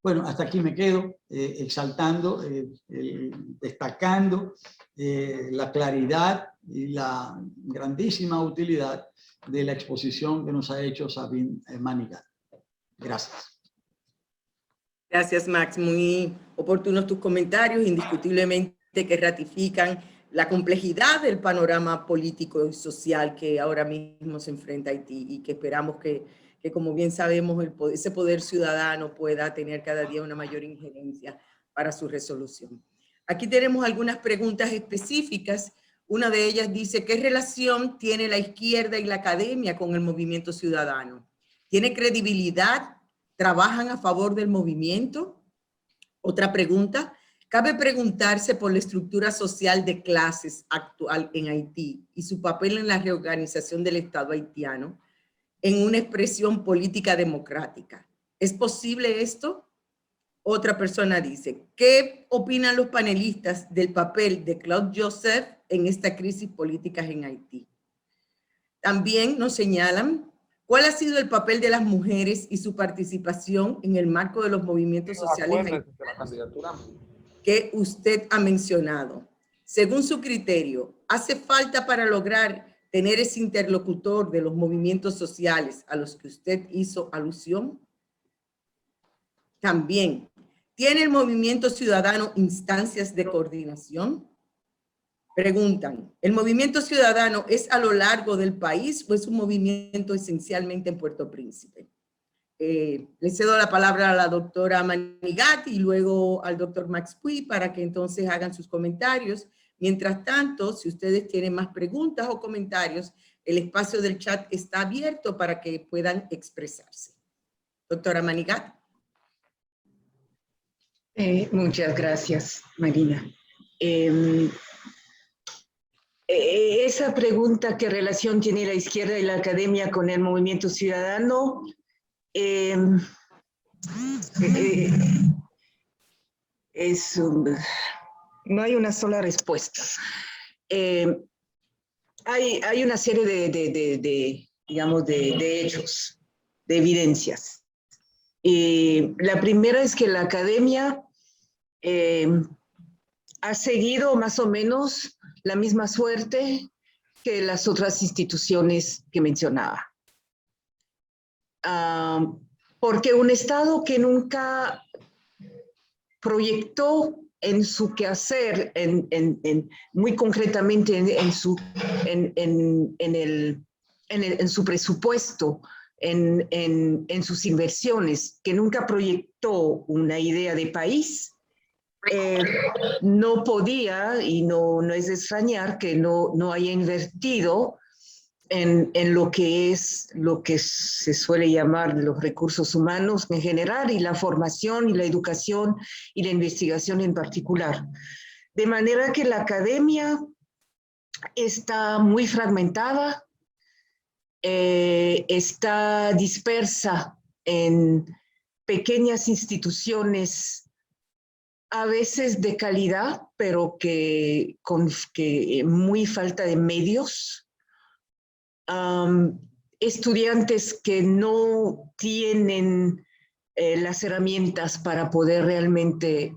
Bueno, hasta aquí me quedo exaltando, destacando la claridad y la grandísima utilidad de la exposición que nos ha hecho Sabine Manigat. Gracias. Gracias, Max. Muy oportunos tus comentarios, indiscutiblemente que ratifican la complejidad del panorama político y social que ahora mismo se enfrenta Haití y que esperamos que como bien sabemos, ese poder ciudadano pueda tener cada día una mayor injerencia para su resolución. Aquí tenemos algunas preguntas específicas. Una de ellas dice: ¿qué relación tiene la izquierda y la academia con el movimiento ciudadano? ¿Tiene credibilidad? ¿Trabajan a favor del movimiento? Otra pregunta: cabe preguntarse por la estructura social de clases actual en Haití y su papel en la reorganización del Estado haitiano en una expresión política democrática. ¿Es posible esto? Otra persona dice: ¿qué opinan los panelistas del papel de Claude Joseph en esta crisis política en Haití? También nos señalan: ¿cuál ha sido el papel de las mujeres y su participación en el marco de los movimientos sociales que usted ha mencionado? Según su criterio, ¿hace falta para lograr tener ese interlocutor de los movimientos sociales a los que usted hizo alusión? También, ¿Tiene el movimiento ciudadano instancias de coordinación? Preguntan, ¿el movimiento ciudadano es a lo largo del país o es un movimiento esencialmente en Puerto Príncipe? Le cedo la palabra a la doctora Manigat y luego al doctor Max Puy para que entonces hagan sus comentarios. Mientras tanto, si ustedes tienen más preguntas o comentarios, el espacio del chat está abierto para que puedan expresarse. Doctora Manigat. Muchas gracias, Marina. Esa pregunta, ¿qué relación tiene la izquierda y la academia con el movimiento ciudadano? No hay una sola respuesta. Hay una serie de hechos, de evidencias. La primera es que la academia ha seguido más o menos la misma suerte que las otras instituciones que mencionaba. Porque un Estado que nunca proyectó en su quehacer, muy concretamente en su presupuesto, en sus inversiones, que nunca proyectó una idea de país, no podía, y no es de extrañar que no haya invertido en lo que se suele llamar los recursos humanos en general, y la formación y la educación y la investigación en particular. De manera que la academia está muy fragmentada, está dispersa en pequeñas instituciones, a veces de calidad, pero con muy falta de medios. Estudiantes que no tienen las herramientas para poder realmente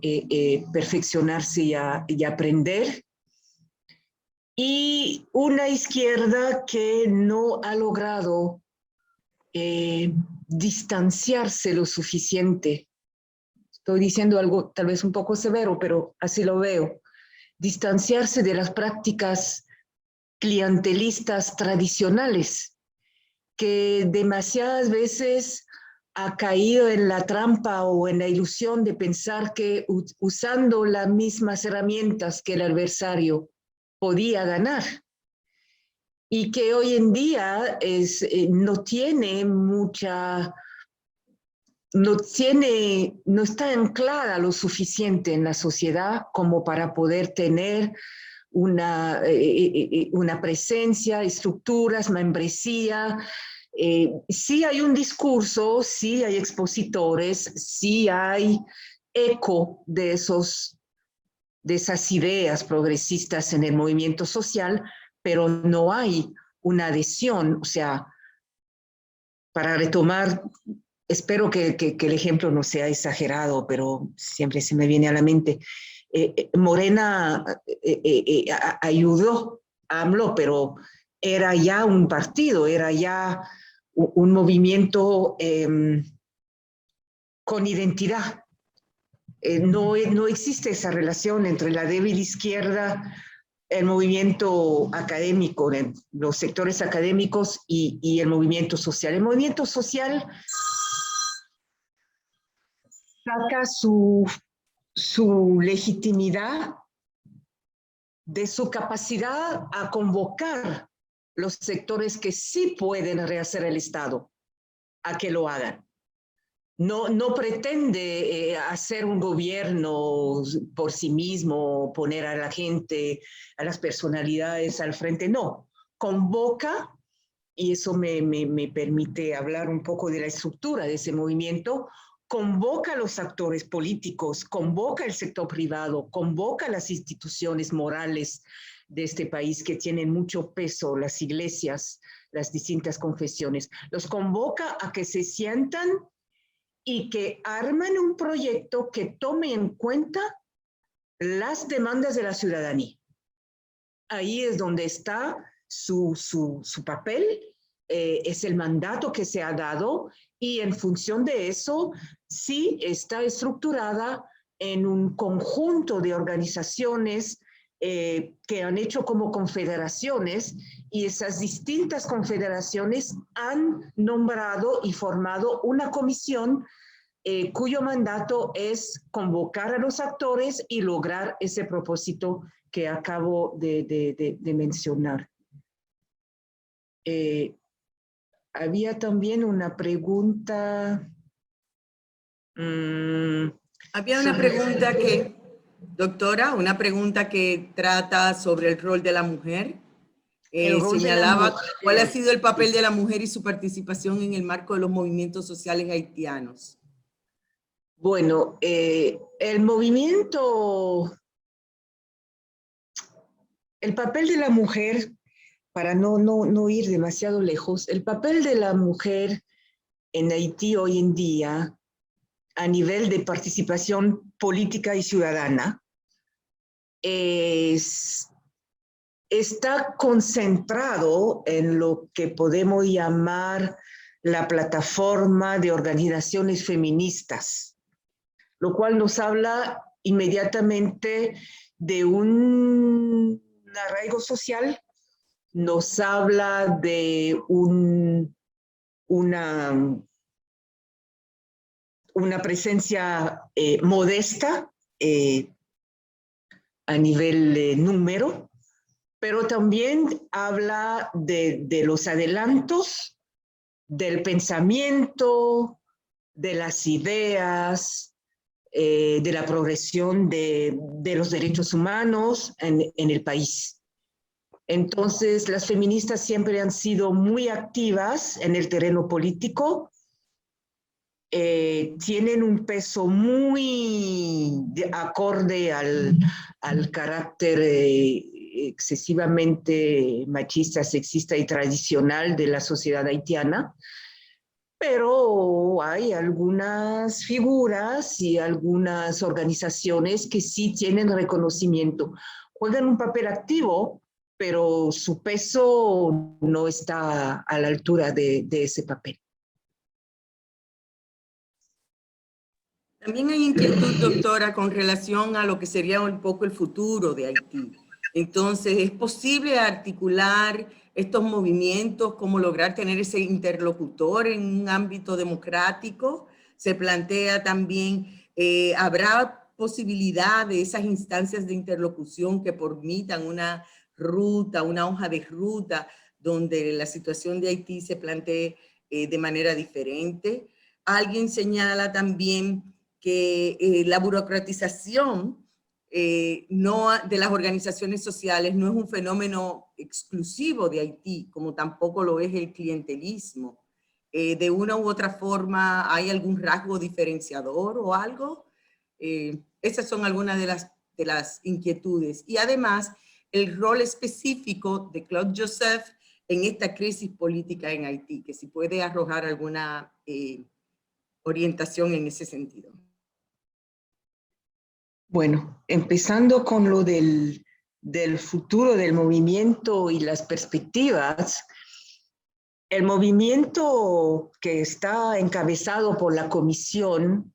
perfeccionarse y aprender. Y una izquierda que no ha logrado distanciarse lo suficiente. Estoy diciendo algo tal vez un poco severo, pero así lo veo. Distanciarse de las prácticas clientelistas tradicionales, que demasiadas veces ha caído en la trampa o en la ilusión de pensar que usando las mismas herramientas que el adversario podía ganar, y que hoy en día no está anclada lo suficiente en la sociedad como para poder tener una presencia, estructuras, membresía. Sí hay un discurso, sí hay expositores, sí hay eco de esas ideas progresistas en el movimiento social, pero no hay una adhesión. O sea, para retomar, espero que el ejemplo no sea exagerado, pero siempre se me viene a la mente. Morena ayudó a AMLO, pero era ya un partido, era ya un movimiento con identidad. No existe esa relación entre la débil izquierda, el movimiento académico, los sectores académicos y el movimiento social. El movimiento social saca su legitimidad de su capacidad a convocar los sectores que sí pueden rehacer el Estado a que lo hagan. No pretende hacer un gobierno por sí mismo, poner a la gente, a las personalidades al frente, no. Convoca, y eso me permite hablar un poco de la estructura de ese movimiento, convoca a los actores políticos, convoca al sector privado, convoca a las instituciones morales de este país que tienen mucho peso, las iglesias, las distintas confesiones. Los convoca a que se sientan y que armen un proyecto que tome en cuenta las demandas de la ciudadanía. Ahí es donde está su papel es el mandato que se ha dado, y en función de eso sí está estructurada en un conjunto de organizaciones que han hecho como confederaciones, y esas distintas confederaciones han nombrado y formado una comisión cuyo mandato es convocar a los actores y lograr ese propósito que acabo de mencionar. Había también una pregunta. Había una pregunta que, doctora, una pregunta que trata sobre el rol de la mujer. Señalaba cuál ha sido el papel de la mujer y su participación en el marco de los movimientos sociales haitianos. Bueno, el papel de la mujer, para no ir demasiado lejos, el papel de la mujer en Haití hoy en día, a nivel de participación política y ciudadana, está concentrado en lo que podemos llamar la plataforma de organizaciones feministas, lo cual nos habla inmediatamente de un arraigo social, nos habla de una presencia modesta a nivel número, pero también habla de los adelantos, del pensamiento, de las ideas, de la progresión de los derechos humanos en el país. Entonces, las feministas siempre han sido muy activas en el terreno político, tienen un peso muy acorde al carácter excesivamente machista, sexista y tradicional de la sociedad haitiana, pero hay algunas figuras y algunas organizaciones que sí tienen reconocimiento, juegan un papel activo, pero su peso no está a la altura de ese papel. También hay inquietud, doctora, con relación a lo que sería un poco el futuro de Haití. Entonces, ¿es posible articular estos movimientos, cómo lograr tener ese interlocutor en un ámbito democrático? Se plantea también, ¿habrá posibilidad de esas instancias de interlocución que permitan una ruta, una hoja de ruta, donde la situación de Haití se plantee de manera diferente? Alguien señala también que la burocratización de las organizaciones sociales no es un fenómeno exclusivo de Haití, como tampoco lo es el clientelismo. De una u otra forma, ¿hay algún rasgo diferenciador o algo? Esas son algunas de las inquietudes. Y además, el rol específico de Claude Joseph en esta crisis política en Haití, que si puede arrojar alguna orientación en ese sentido. Bueno, empezando con lo del futuro del movimiento y las perspectivas, el movimiento que está encabezado por la comisión,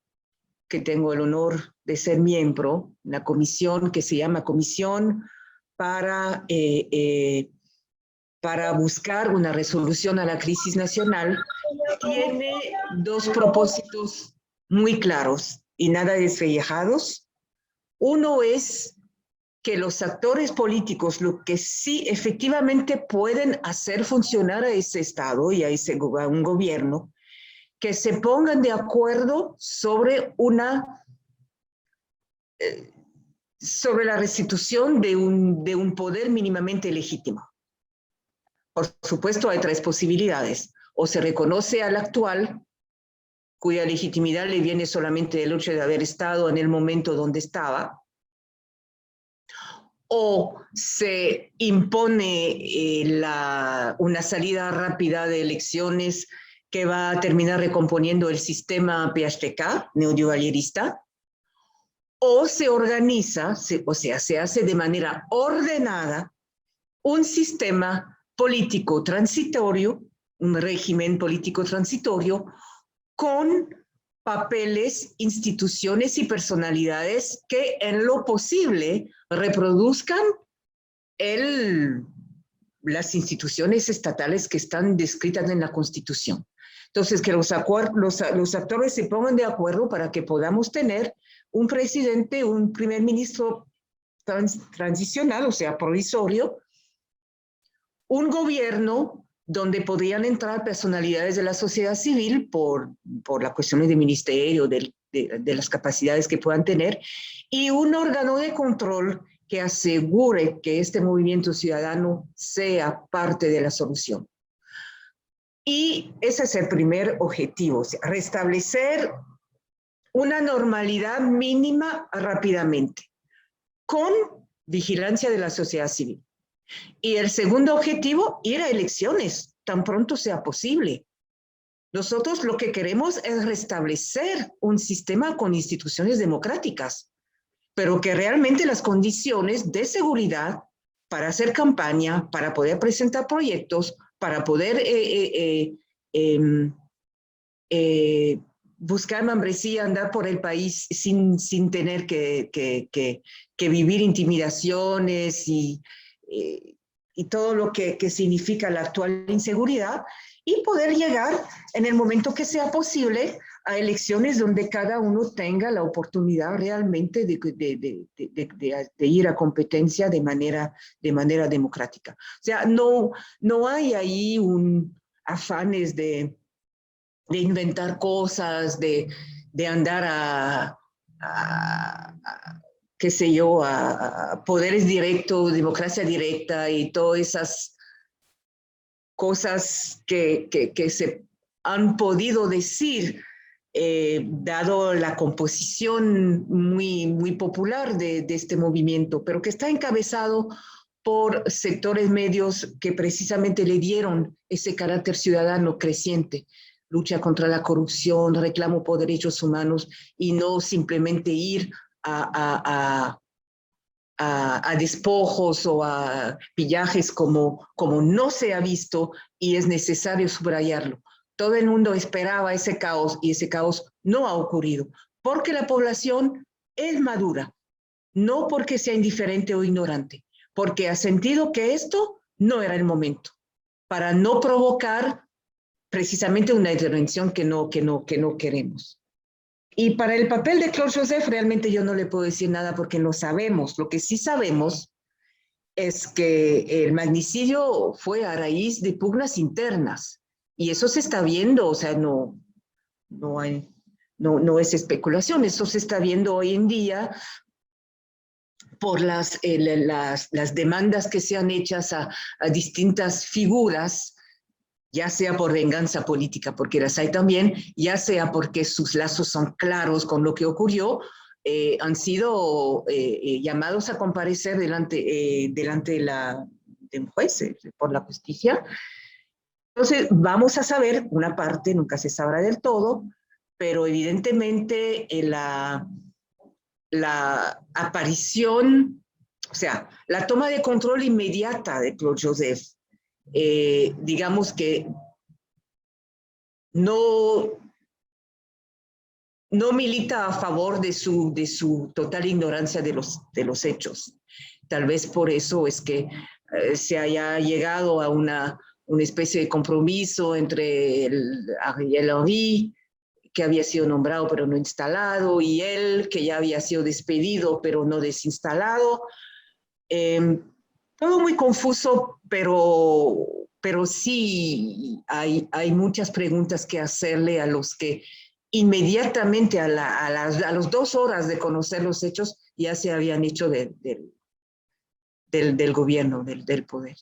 que tengo el honor de ser miembro, la comisión que se llama Comisión para buscar una resolución a la crisis nacional, tiene dos propósitos muy claros y nada desvellejados. Uno es que los actores políticos, lo que sí efectivamente pueden hacer funcionar a ese Estado y a un gobierno, que se pongan de acuerdo sobre la restitución de un poder mínimamente legítimo. Por supuesto, hay tres posibilidades. O se reconoce al actual, cuya legitimidad le viene solamente del hecho de haber estado en el momento donde estaba, o se impone una salida rápida de elecciones que va a terminar recomponiendo el sistema PHTK, neoliberalista, o se organiza, se hace de manera ordenada un sistema político transitorio un régimen político transitorio con papeles, instituciones y personalidades que en lo posible reproduzcan las instituciones estatales que están descritas en la Constitución. Entonces, que los actores se pongan de acuerdo para que podamos tener un presidente, un primer ministro transicional, o sea, provisorio, un gobierno donde podrían entrar personalidades de la sociedad civil por las cuestiones de ministerio, de las capacidades que puedan tener, y un órgano de control que asegure que este movimiento ciudadano sea parte de la solución. Y ese es el primer objetivo, o sea, restablecer una normalidad mínima rápidamente, con vigilancia de la sociedad civil. Y el segundo objetivo, ir a elecciones tan pronto sea posible. Nosotros lo que queremos es restablecer un sistema con instituciones democráticas, pero que realmente las condiciones de seguridad para hacer campaña, para poder presentar proyectos, para poder buscar membresía, andar por el país sin tener que vivir intimidaciones y todo lo que significa la actual inseguridad, y poder llegar en el momento que sea posible a elecciones donde cada uno tenga la oportunidad realmente de ir a competencia de manera democrática. O sea, no hay ahí afanes de inventar cosas, de andar qué sé yo, a poderes directos, democracia directa y todas esas cosas que se han podido decir, dado la composición muy popular de este movimiento, pero que está encabezado por sectores medios que precisamente le dieron ese carácter ciudadano creciente, lucha contra la corrupción, reclamo por derechos humanos, y no simplemente ir a despojos o a pillajes como no se ha visto, y es necesario subrayarlo. Todo el mundo esperaba ese caos y ese caos no ha ocurrido, porque la población es madura, no porque sea indiferente o ignorante, porque ha sentido que esto no era el momento, para no provocar precisamente una intervención que no queremos. Y para el papel de Claude Joseph realmente yo no le puedo decir nada porque no sabemos. Lo que sí sabemos es que el magnicidio fue a raíz de pugnas internas, y eso se está viendo, o sea, no es especulación, eso se está viendo hoy en día por las demandas que se han hechas a distintas figuras, ya sea por venganza política, porque las hay también, ya sea porque sus lazos son claros con lo que ocurrió, han sido llamados a comparecer delante de un juez por la justicia. Entonces, vamos a saber una parte, nunca se sabrá del todo, pero evidentemente la aparición, o sea, la toma de control inmediata de Claude Joseph, digamos que no milita a favor de su total ignorancia de los hechos. Tal vez por eso es que se haya llegado a una especie de compromiso entre Ariel Henry, que había sido nombrado pero no instalado, y él, que ya había sido despedido pero no desinstalado. Todo muy confuso, pero sí hay muchas preguntas que hacerle a los que inmediatamente a las 2 horas de conocer los hechos ya se habían hecho del gobierno, del poder.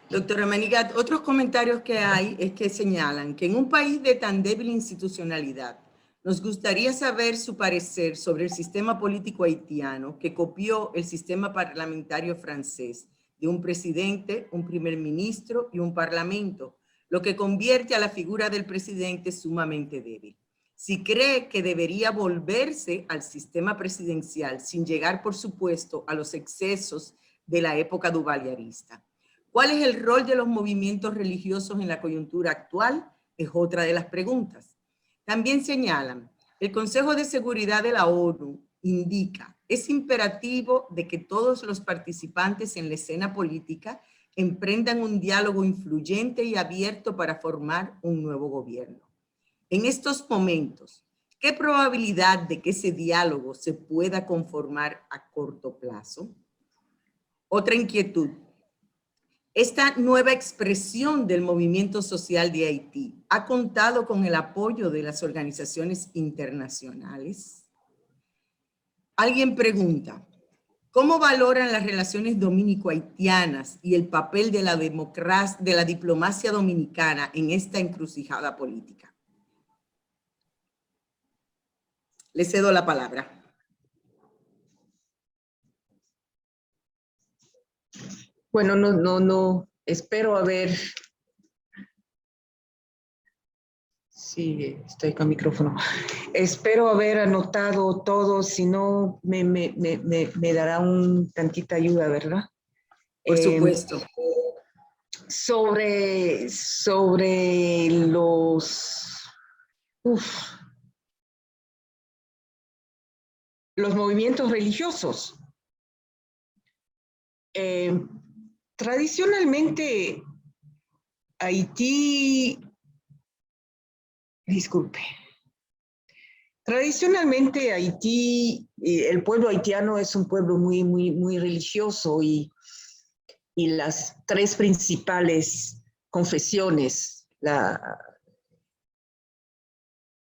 Doctora Manigat, otros comentarios que hay es que señalan que en un país de tan débil institucionalidad, nos gustaría saber su parecer sobre el sistema político haitiano que copió el sistema parlamentario francés de un presidente, un primer ministro y un parlamento, lo que convierte a la figura del presidente sumamente débil. Si cree que debería volverse al sistema presidencial sin llegar, por supuesto, a los excesos de la época duvaliarista. ¿Cuál es el rol de los movimientos religiosos en la coyuntura actual? Es otra de las preguntas. También señalan, el Consejo de Seguridad de la ONU indica, es imperativo de que todos los participantes en la escena política emprendan un diálogo influyente y abierto para formar un nuevo gobierno. En estos momentos, ¿qué probabilidad de que ese diálogo se pueda conformar a corto plazo? Otra inquietud. Esta nueva expresión del movimiento social de Haití ha contado con el apoyo de las organizaciones internacionales. Alguien pregunta, ¿cómo valoran las relaciones dominico-haitianas y el papel de la diplomacia dominicana en esta encrucijada política? Le cedo la palabra. Bueno, no, espero haber... Sí, estoy con micrófono. Espero haber anotado todo, si no me dará un tantita ayuda, ¿verdad? Por supuesto. Sobre los movimientos religiosos. Tradicionalmente, Haití, disculpe, tradicionalmente Haití, el pueblo haitiano es un pueblo muy religioso y las tres principales confesiones, la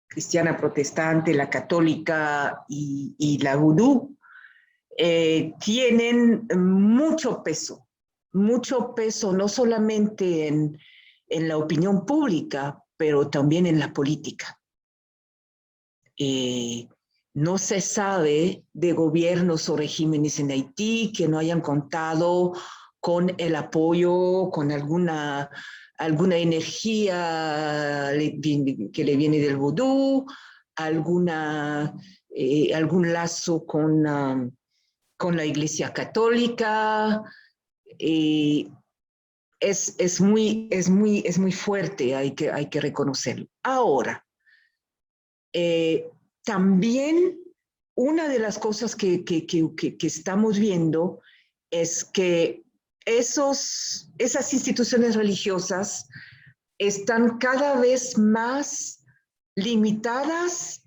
cristiana protestante, la católica y la vudú, tienen mucho peso no solamente en la opinión pública, pero también en la política. No se sabe de gobiernos o regímenes en Haití que no hayan contado con el apoyo, con alguna energía que le viene del vudú, algún lazo con la Iglesia Católica. Es muy fuerte, hay que reconocerlo. Ahora, también una de las cosas que estamos viendo es que esas instituciones religiosas están cada vez más limitadas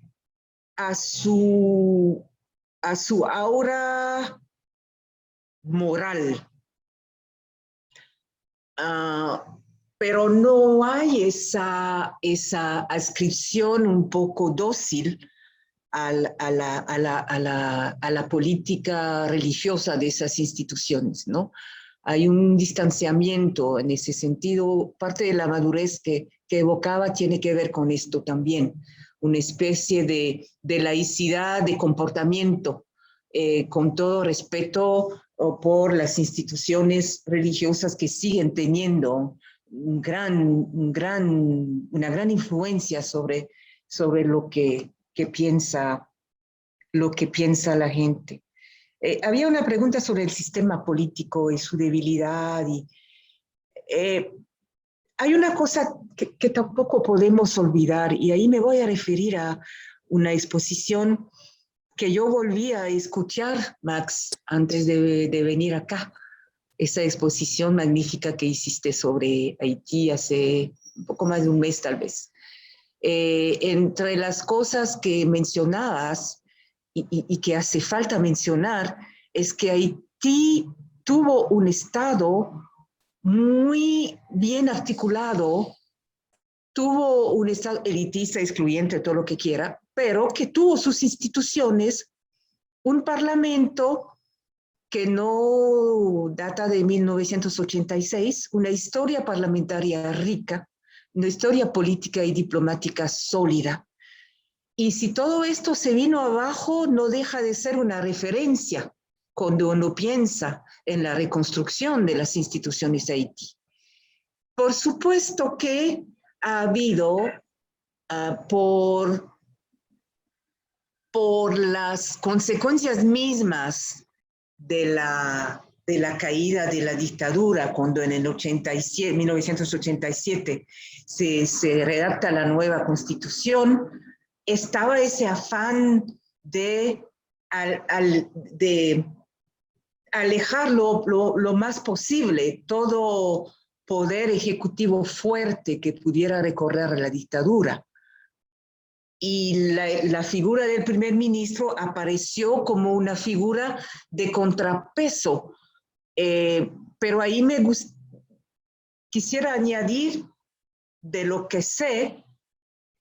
a su aura moral. Pero no hay esa adscripción un poco dócil a la política religiosa de esas instituciones, ¿no? Hay un distanciamiento en ese sentido. Parte de la madurez que evocaba tiene que ver con esto también, una especie de laicidad de comportamiento, con todo respeto por las instituciones religiosas que siguen teniendo una gran influencia sobre lo que piensa la gente. Había una pregunta sobre el sistema político y su debilidad. Hay una cosa que tampoco podemos olvidar, y ahí me voy a referir a una exposición que yo volví a escuchar, Max, antes de venir acá. Esa exposición magnífica que hiciste sobre Haití hace un poco más de un mes, tal vez. Entre las cosas que mencionabas y que hace falta mencionar, es que Haití tuvo un Estado muy bien articulado, tuvo un Estado elitista, excluyente, todo lo que quiera, pero que tuvo sus instituciones, un parlamento que no data de 1986, una historia parlamentaria rica, una historia política y diplomática sólida. Y si todo esto se vino abajo, no deja de ser una referencia cuando uno piensa en la reconstrucción de las instituciones de Haití. Por supuesto que ha habido, por las consecuencias mismas de la de la caída de la dictadura, cuando en el 1987 se redacta la nueva constitución, estaba ese afán de alejar lo más posible todo poder ejecutivo fuerte que pudiera recorrer la dictadura. Y la figura del primer ministro apareció como una figura de contrapeso. Pero ahí quisiera añadir, de lo que sé,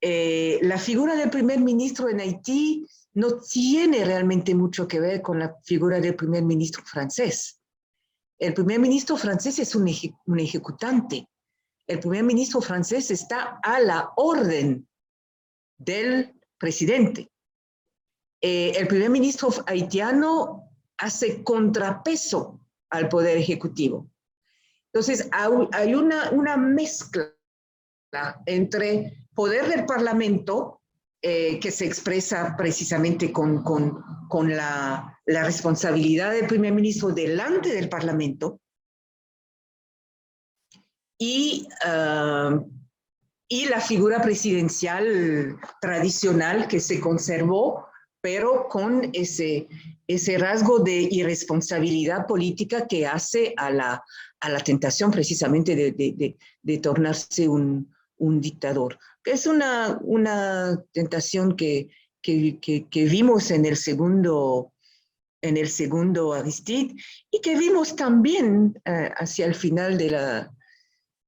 la figura del primer ministro en Haití no tiene realmente mucho que ver con la figura del primer ministro francés. El primer ministro francés es un ejecutante. El primer ministro francés está a la orden del presidente. El primer ministro haitiano hace contrapeso al poder ejecutivo. Entonces, hay una mezcla entre poder del Parlamento, que se expresa precisamente con la responsabilidad del primer ministro delante del Parlamento, y la figura presidencial tradicional que se conservó, pero con ese rasgo de irresponsabilidad política que hace a la tentación precisamente de tornarse un dictador. Es una tentación que vimos en el segundo Aristide, y que vimos también hacia el final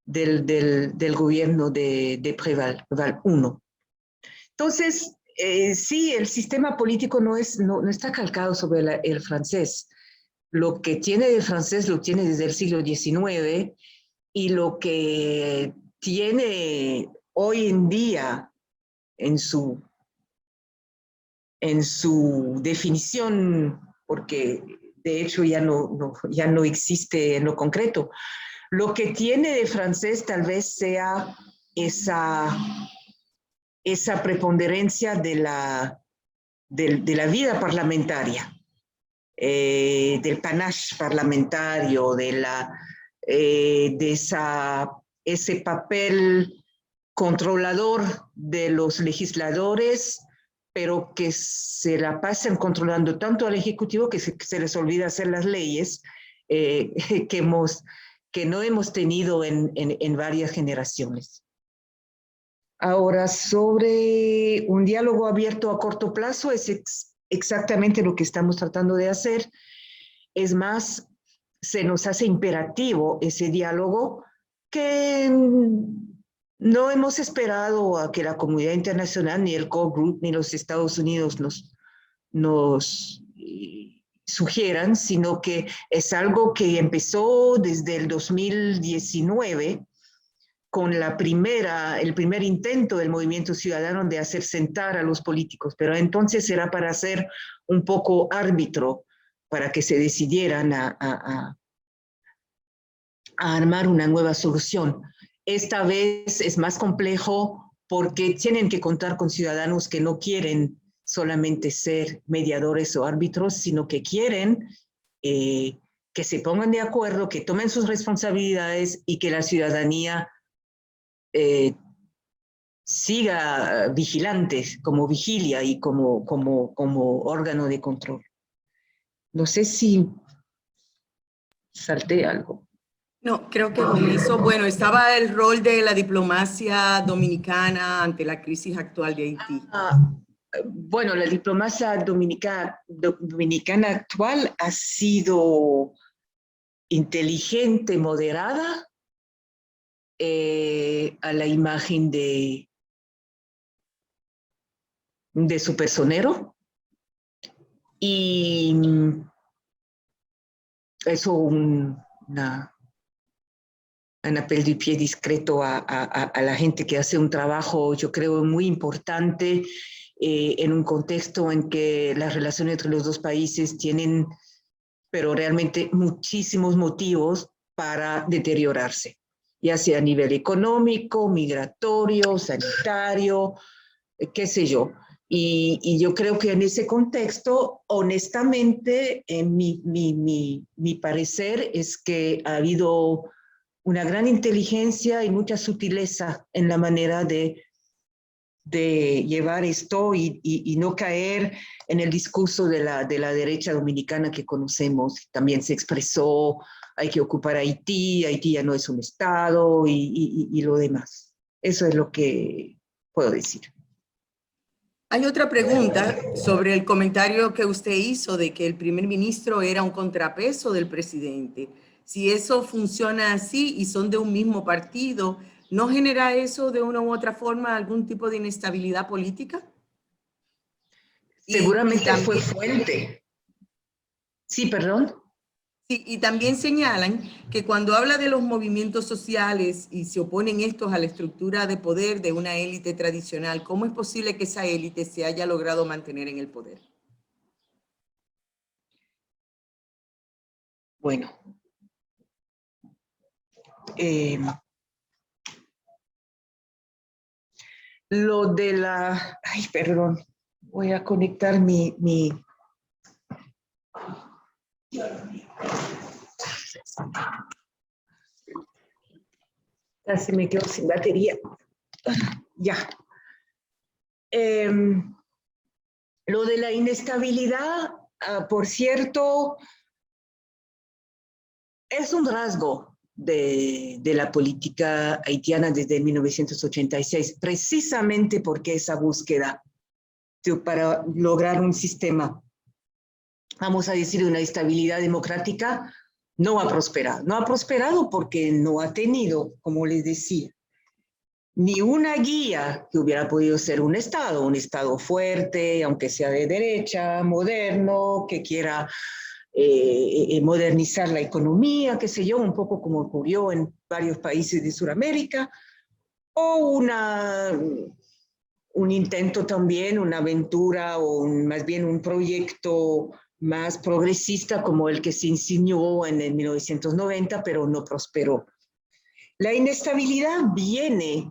del gobierno de Préval I. Entonces, sí, el sistema político no está calcado sobre el francés. Lo que tiene del francés lo tiene desde el siglo XIX, y lo que tiene hoy en día en su definición, porque de hecho ya no existe en lo concreto, lo que tiene de francés tal vez sea esa preponderancia de la vida parlamentaria, del panache parlamentario, de ese papel controlador de los legisladores, pero que se la pasan controlando tanto al Ejecutivo que se les olvida hacer las leyes que no hemos tenido en varias generaciones. Ahora, sobre un diálogo abierto a corto plazo, es exactamente lo que estamos tratando de hacer. Es más, se nos hace imperativo ese diálogo, que no hemos esperado a que la comunidad internacional, ni el Core Group, ni los Estados Unidos nos sugieran, sino que es algo que empezó desde el 2019, con el primer intento del movimiento ciudadano de hacer sentar a los políticos, pero entonces era para ser un poco árbitro, para que se decidieran a armar una nueva solución. Esta vez es más complejo porque tienen que contar con ciudadanos que no quieren solamente ser mediadores o árbitros, sino que quieren que se pongan de acuerdo, que tomen sus responsabilidades y que la ciudadanía siga vigilante, como vigilia y como órgano de control. No sé si salté algo. No, creo que con eso, bueno, estaba el rol de la diplomacia dominicana ante la crisis actual de Haití. Bueno, la diplomacia dominicana actual ha sido inteligente, moderada, a la imagen de su personero, y eso un appel du pied discreto a la gente que hace un trabajo, yo creo, muy importante en un contexto en que las relaciones entre los dos países tienen, pero realmente, muchísimos motivos para deteriorarse, ya sea a nivel económico, migratorio, sanitario, qué sé yo. Y yo creo que en ese contexto, honestamente, mi parecer es que ha habido una gran inteligencia y mucha sutileza en la manera de llevar esto y no caer en el discurso de la derecha dominicana que conocemos. También se expresó, hay que ocupar Haití, Haití ya no es un estado y lo demás. Eso es lo que puedo decir. Hay otra pregunta sobre el comentario que usted hizo de que el primer ministro era un contrapeso del presidente. Si eso funciona así y son de un mismo partido, ¿no genera eso de una u otra forma algún tipo de inestabilidad política? Seguramente también, fue fuente. Sí, perdón. Sí, y también señalan que cuando habla de los movimientos sociales y se oponen estos a la estructura de poder de una élite tradicional, ¿cómo es posible que esa élite se haya logrado mantener en el poder? Bueno, lo de la... Ay, perdón, voy a conectar mi... Casi me quedo sin batería. Ya. Lo de la inestabilidad, por cierto, es un rasgo de la política haitiana desde 1986, precisamente porque esa búsqueda para lograr un sistema, vamos a decir, una estabilidad democrática, no ha prosperado. No ha prosperado porque no ha tenido, como les decía, ni una guía que hubiera podido ser un Estado fuerte, aunque sea de derecha, moderno, que quiera modernizar la economía, qué sé yo, un poco como ocurrió en varios países de Sudamérica, o un intento también, una aventura o más bien un proyecto más progresista como el que se insinuó en el 1990, pero no prosperó. La inestabilidad viene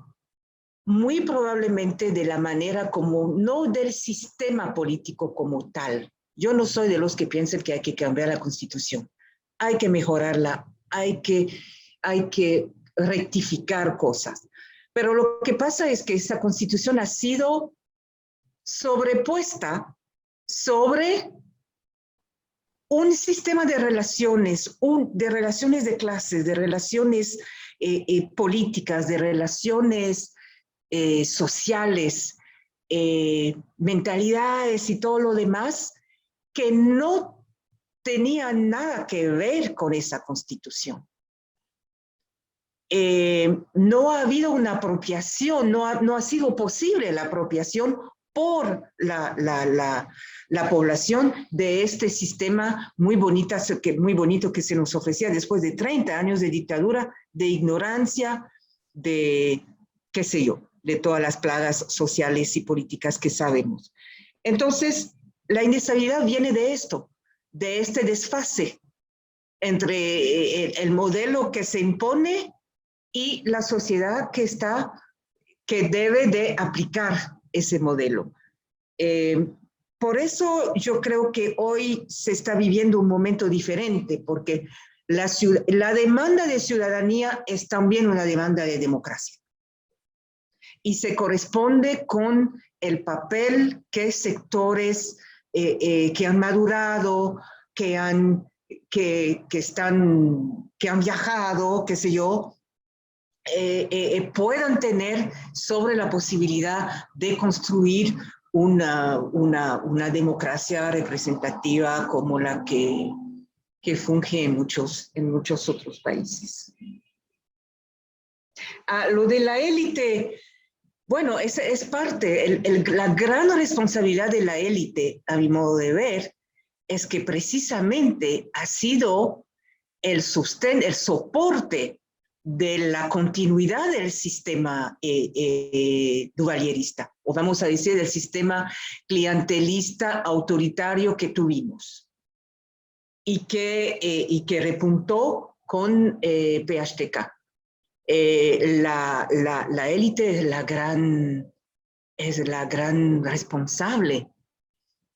muy probablemente de la manera como, no del sistema político como tal. Yo no soy de los que piensan que hay que cambiar la Constitución. Hay que mejorarla, hay que rectificar cosas. Pero lo que pasa es que esa Constitución ha sido sobrepuesta sobre un sistema de relaciones, de relaciones de clases, de relaciones políticas, de relaciones sociales, mentalidades y todo lo demás, que no tenían nada que ver con esa Constitución. No ha habido una apropiación, no ha sido posible la apropiación por la población de este sistema muy bonito que se nos ofrecía después de 30 años de dictadura, de ignorancia, de qué sé yo, de todas las plagas sociales y políticas que sabemos. Entonces, la inestabilidad viene de esto, de este desfase entre el modelo que se impone y la sociedad que debe de aplicar ese modelo. Por eso yo creo que hoy se está viviendo un momento diferente, porque la demanda de ciudadanía es también una demanda de democracia. Y se corresponde con el papel que sectores que han madurado, que han viajado, qué sé yo, puedan tener sobre la posibilidad de construir una democracia representativa como la que funge en muchos otros países. Lo de la élite, bueno, es parte, la gran responsabilidad de la élite, a mi modo de ver, es que precisamente ha sido el soporte de la continuidad del sistema duvalierista, o vamos a decir del sistema clientelista autoritario que tuvimos y que repuntó con PHTK. La élite es es la gran responsable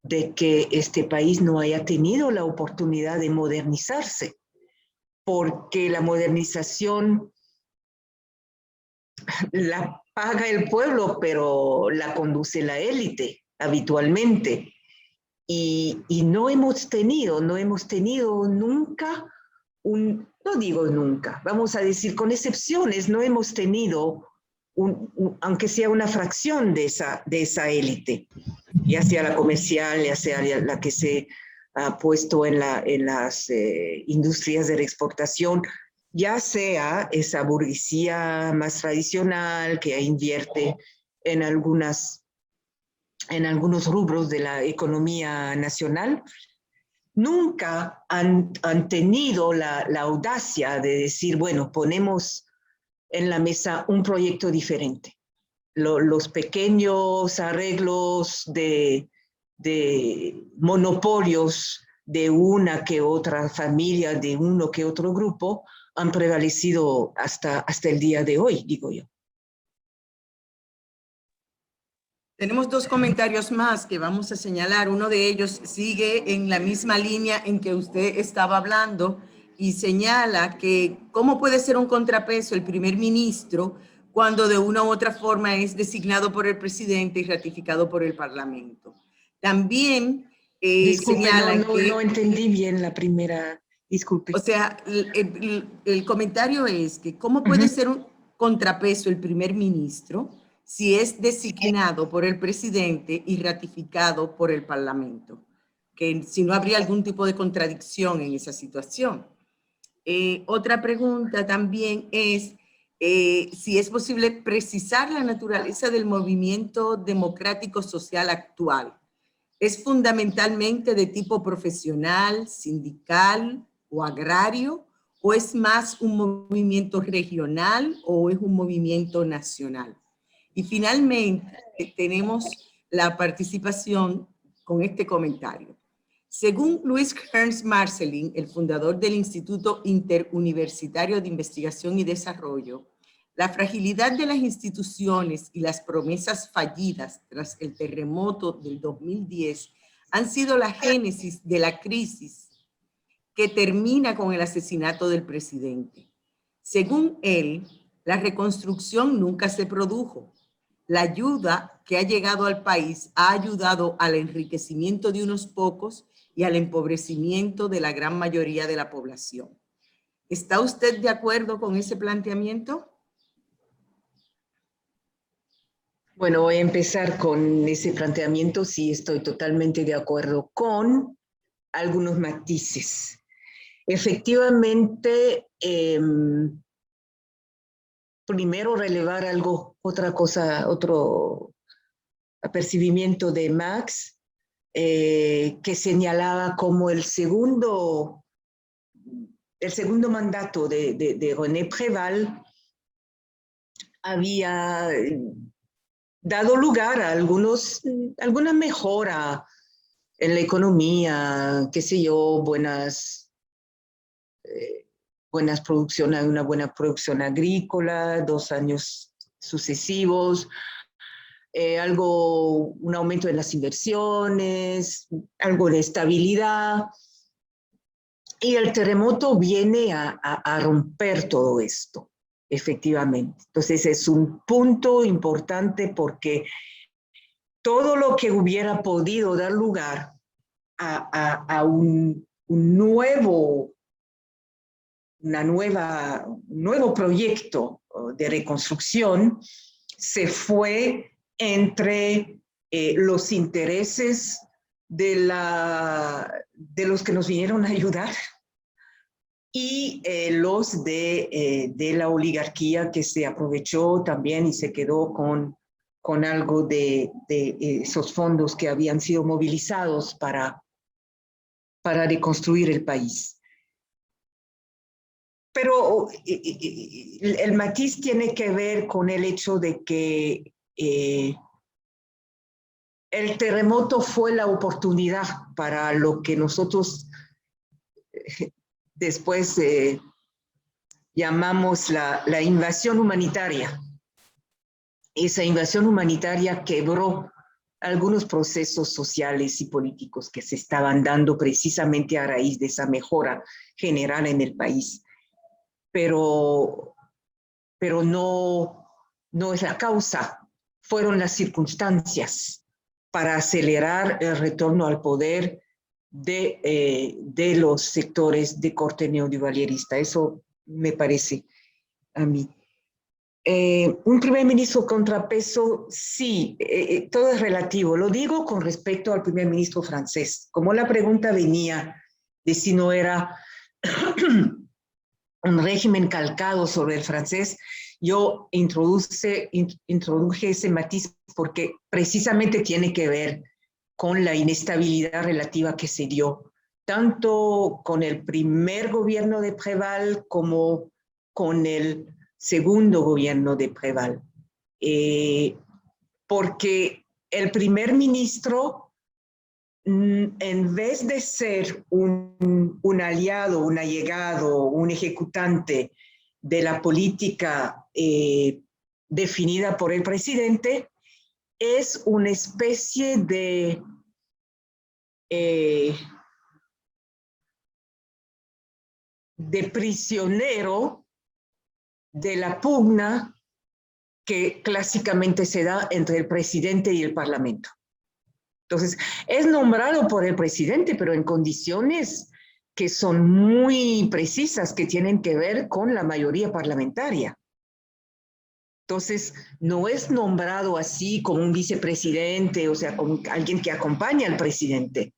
de que este país no haya tenido la oportunidad de modernizarse, porque la modernización la paga el pueblo, pero la conduce la élite habitualmente. Y no hemos tenido nunca no digo nunca, vamos a decir con excepciones, no hemos tenido, aunque sea una fracción de esa élite, ya sea la comercial, ya sea la que se ha puesto en las industrias de la exportación, ya sea esa burguesía más tradicional que invierte en algunos rubros de la economía nacional, nunca han tenido la audacia de decir, bueno, ponemos en la mesa un proyecto diferente. Los pequeños arreglos de monopolios de una que otra familia, de uno que otro grupo, han prevalecido hasta el día de hoy, digo yo. Tenemos dos comentarios más que vamos a señalar. Uno de ellos sigue en la misma línea en que usted estaba hablando y señala que cómo puede ser un contrapeso el primer ministro cuando de una u otra forma es designado por el presidente y ratificado por el Parlamento. También disculpe, señala que... No entendí bien la primera, disculpe. O sea, el comentario es que cómo puede ser un contrapeso el primer ministro si es designado por el presidente y ratificado por el Parlamento, que si no habría algún tipo de contradicción en esa situación. Otra pregunta también es si es posible precisar la naturaleza del movimiento democrático social actual. ¿Es fundamentalmente de tipo profesional, sindical o agrario? ¿O es más un movimiento regional o es un movimiento nacional? Y finalmente tenemos la participación con este comentario. Según Luis Ernst Marcelin, el fundador del Instituto Interuniversitario de Investigación y Desarrollo, la fragilidad de las instituciones y las promesas fallidas tras el terremoto del 2010 han sido la génesis de la crisis que termina con el asesinato del presidente. Según él, la reconstrucción nunca se produjo. La ayuda que ha llegado al país ha ayudado al enriquecimiento de unos pocos y al empobrecimiento de la gran mayoría de la población. ¿Está usted de acuerdo con ese planteamiento? Bueno, voy a empezar con ese planteamiento. Sí, estoy totalmente de acuerdo con algunos matices. Efectivamente, primero relevar otro apercibimiento de Max, que señalaba como el segundo mandato de René Préval había dado lugar a alguna mejora en la economía, qué sé yo, una buena producción agrícola, 2 años sucesivos, un aumento en las inversiones, algo de estabilidad. Y el terremoto viene a romper todo esto, efectivamente. Entonces es un punto importante porque todo lo que hubiera podido dar lugar a un nuevo proyecto de reconstrucción se fue entre los intereses de los que nos vinieron a ayudar y los de la oligarquía, que se aprovechó también y se quedó con algo de esos fondos que habían sido movilizados para reconstruir el país. Pero el matiz tiene que ver con el hecho de que el terremoto fue la oportunidad para lo que nosotros después llamamos la invasión humanitaria. esa invasión humanitaria quebró algunos procesos sociales y políticos que se estaban dando precisamente a raíz de esa mejora general en el país. Pero no es la causa, fueron las circunstancias para acelerar el retorno al poder de los sectores de corte neoliberalista. Eso me parece a mí. Un primer ministro contrapeso, sí, todo es relativo. Lo digo con respecto al primer ministro francés. Como la pregunta venía de si no era un régimen calcado sobre el francés, yo introduje ese matiz porque precisamente tiene que ver con la inestabilidad relativa que se dio, tanto con el primer gobierno de Préval como con el segundo gobierno de Préval. Porque el primer ministro, en vez de ser un aliado, un allegado, un ejecutante de la política definida por el presidente, es una especie de prisionero de la pugna que clásicamente se da entre el presidente y el parlamento. Entonces, es nombrado por el presidente, pero en condiciones que son muy precisas, que tienen que ver con la mayoría parlamentaria. Entonces, no es nombrado así como un vicepresidente, o sea, como alguien que acompaña al presidente.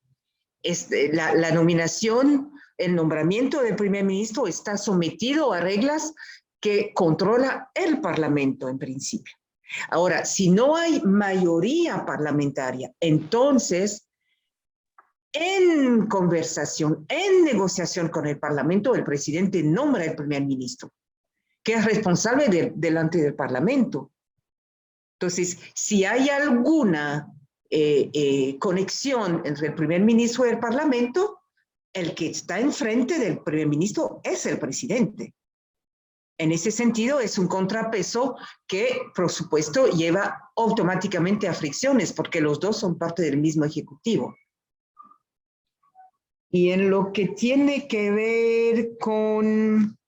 La nominación, el nombramiento del primer ministro está sometido a reglas que controla el Parlamento en principio. Ahora, si no hay mayoría parlamentaria, entonces, en conversación, en negociación con el Parlamento, el presidente nombra al primer ministro, que es responsable delante del Parlamento. Entonces, si hay alguna conexión entre el primer ministro y el Parlamento, el que está enfrente del primer ministro es el presidente. En ese sentido, es un contrapeso que, por supuesto, lleva automáticamente a fricciones, porque los dos son parte del mismo ejecutivo. Y en lo que tiene que ver con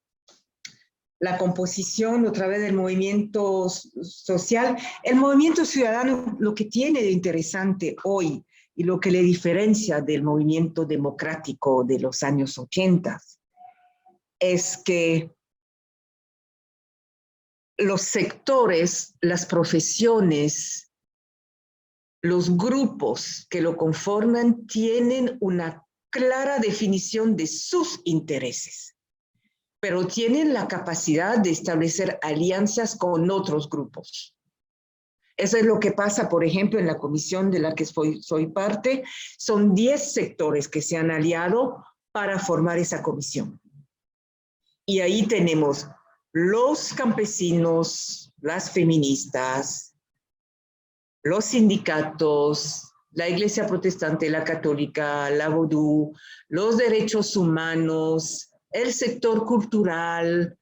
la composición, otra vez, del movimiento social, el movimiento ciudadano, lo que tiene de interesante hoy y lo que le diferencia del movimiento democrático de los años 80 es que los sectores, las profesiones, los grupos que lo conforman tienen una clara definición de sus intereses, pero tienen la capacidad de establecer alianzas con otros grupos. Eso es lo que pasa, por ejemplo, en la comisión de la que soy parte. Son 10 sectores que se han aliado para formar esa comisión. Y ahí tenemos los campesinos, las feministas, los sindicatos, la Iglesia Protestante, la Católica, la Vodú, los derechos humanos, el sector cultural,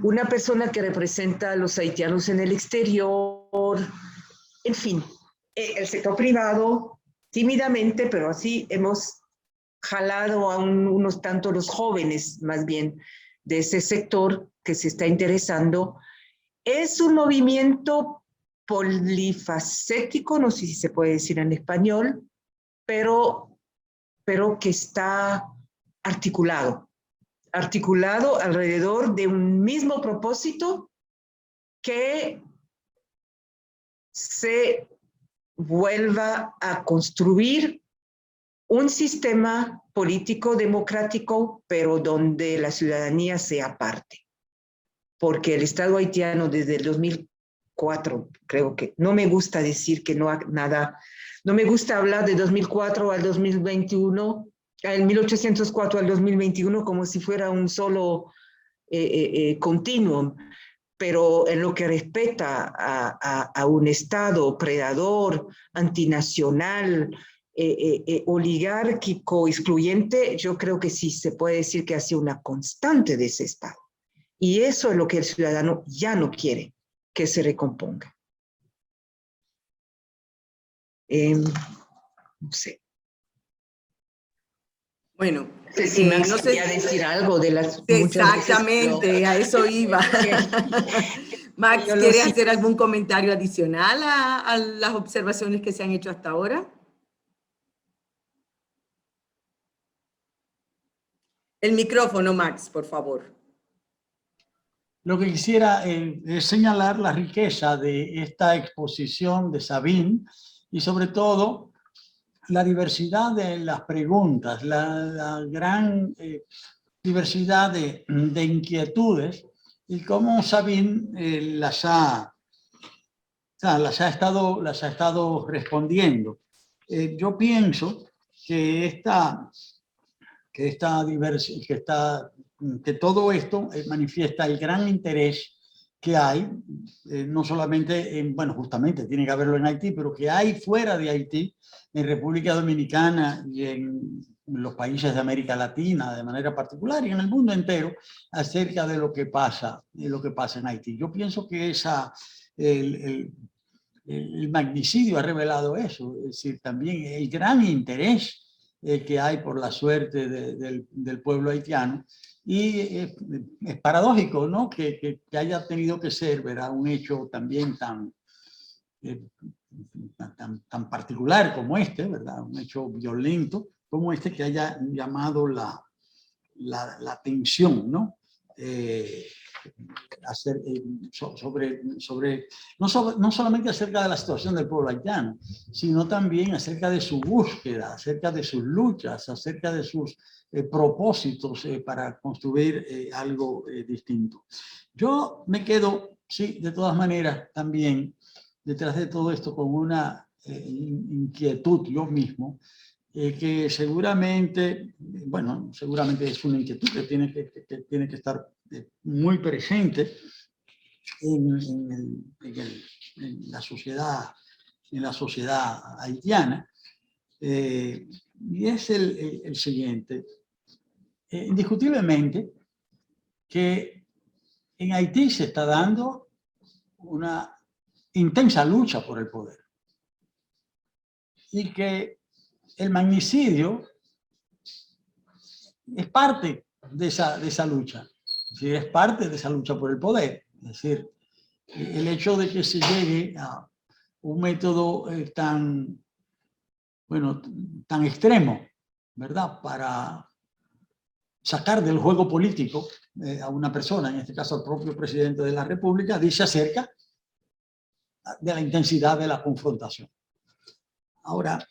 una persona que representa a los haitianos en el exterior, en fin, el sector privado, tímidamente, pero así hemos jalado a unos tantos los jóvenes, más bien, de ese sector que se está interesando. Es un movimiento polifacético, no sé si se puede decir en español, pero que está articulado alrededor de un mismo propósito, que se vuelva a construir un sistema político democrático, pero donde la ciudadanía sea parte. Porque el Estado haitiano desde el 2004, creo que, no me gusta decir que no ha nada, no me gusta hablar de 2004 al 2021, el 1804 al 2021 como si fuera un solo continuum, pero en lo que respecta a un Estado predador, antinacional, oligárquico, excluyente, yo creo que sí se puede decir que ha sido una constante de ese Estado. Y eso es lo que el ciudadano ya no quiere, que se recomponga. No sé. Bueno, No sé si Max no sé quería decir algo de las muchas exactamente, veces, a eso iba. Max, yo lo ¿quieres siento. hacer algún comentario adicional a las observaciones que se han hecho hasta ahora? El micrófono, Max, por favor. Lo que quisiera es señalar la riqueza de esta exposición de Sabine y sobre todo la diversidad de las preguntas, la gran diversidad de inquietudes y cómo Sabine las ha estado respondiendo. Yo pienso que que todo esto manifiesta el gran interés que hay, no solamente bueno, justamente tiene que haberlo en Haití, pero que hay fuera de Haití, en República Dominicana y en los países de América Latina de manera particular y en el mundo entero, acerca de lo que pasa en Haití. Yo pienso que el magnicidio ha revelado eso, es decir, también el gran interés que hay por la suerte del pueblo haitiano. Y es paradójico, ¿no? Que haya tenido que ser, ¿verdad?, un hecho también tan particular como este, ¿verdad?, un hecho violento como este, que haya llamado la atención, ¿no? No solamente acerca de la situación del pueblo haitiano, sino también acerca de su búsqueda, acerca de sus luchas, acerca de sus propósitos para construir algo distinto. Yo me quedo, sí, de todas maneras, también detrás de todo esto con una inquietud yo mismo, que seguramente, bueno, seguramente es una inquietud que tiene que estar muy presente en la sociedad haitiana, y es el siguiente. Indiscutiblemente que en Haití se está dando una intensa lucha por el poder y que el magnicidio es parte de esa lucha, es decir, es parte de esa lucha por el poder. Es decir, el hecho de que se llegue a un método tan extremo, ¿verdad?, para sacar del juego político a una persona, en este caso al propio presidente de la República, dice acerca de la intensidad de la confrontación. Ahora,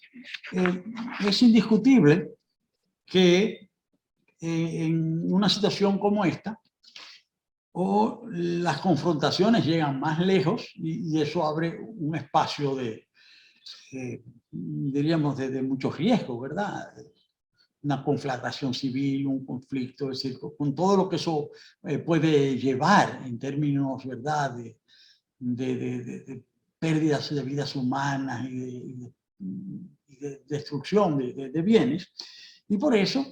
es indiscutible que en una situación como esta, o las confrontaciones llegan más lejos y eso abre un espacio diríamos, de mucho riesgo, ¿verdad? Una conflagración civil, un conflicto, es decir, con todo lo que eso puede llevar en términos, ¿verdad?, de pérdidas de vidas humanas y de destrucción de bienes. Y por eso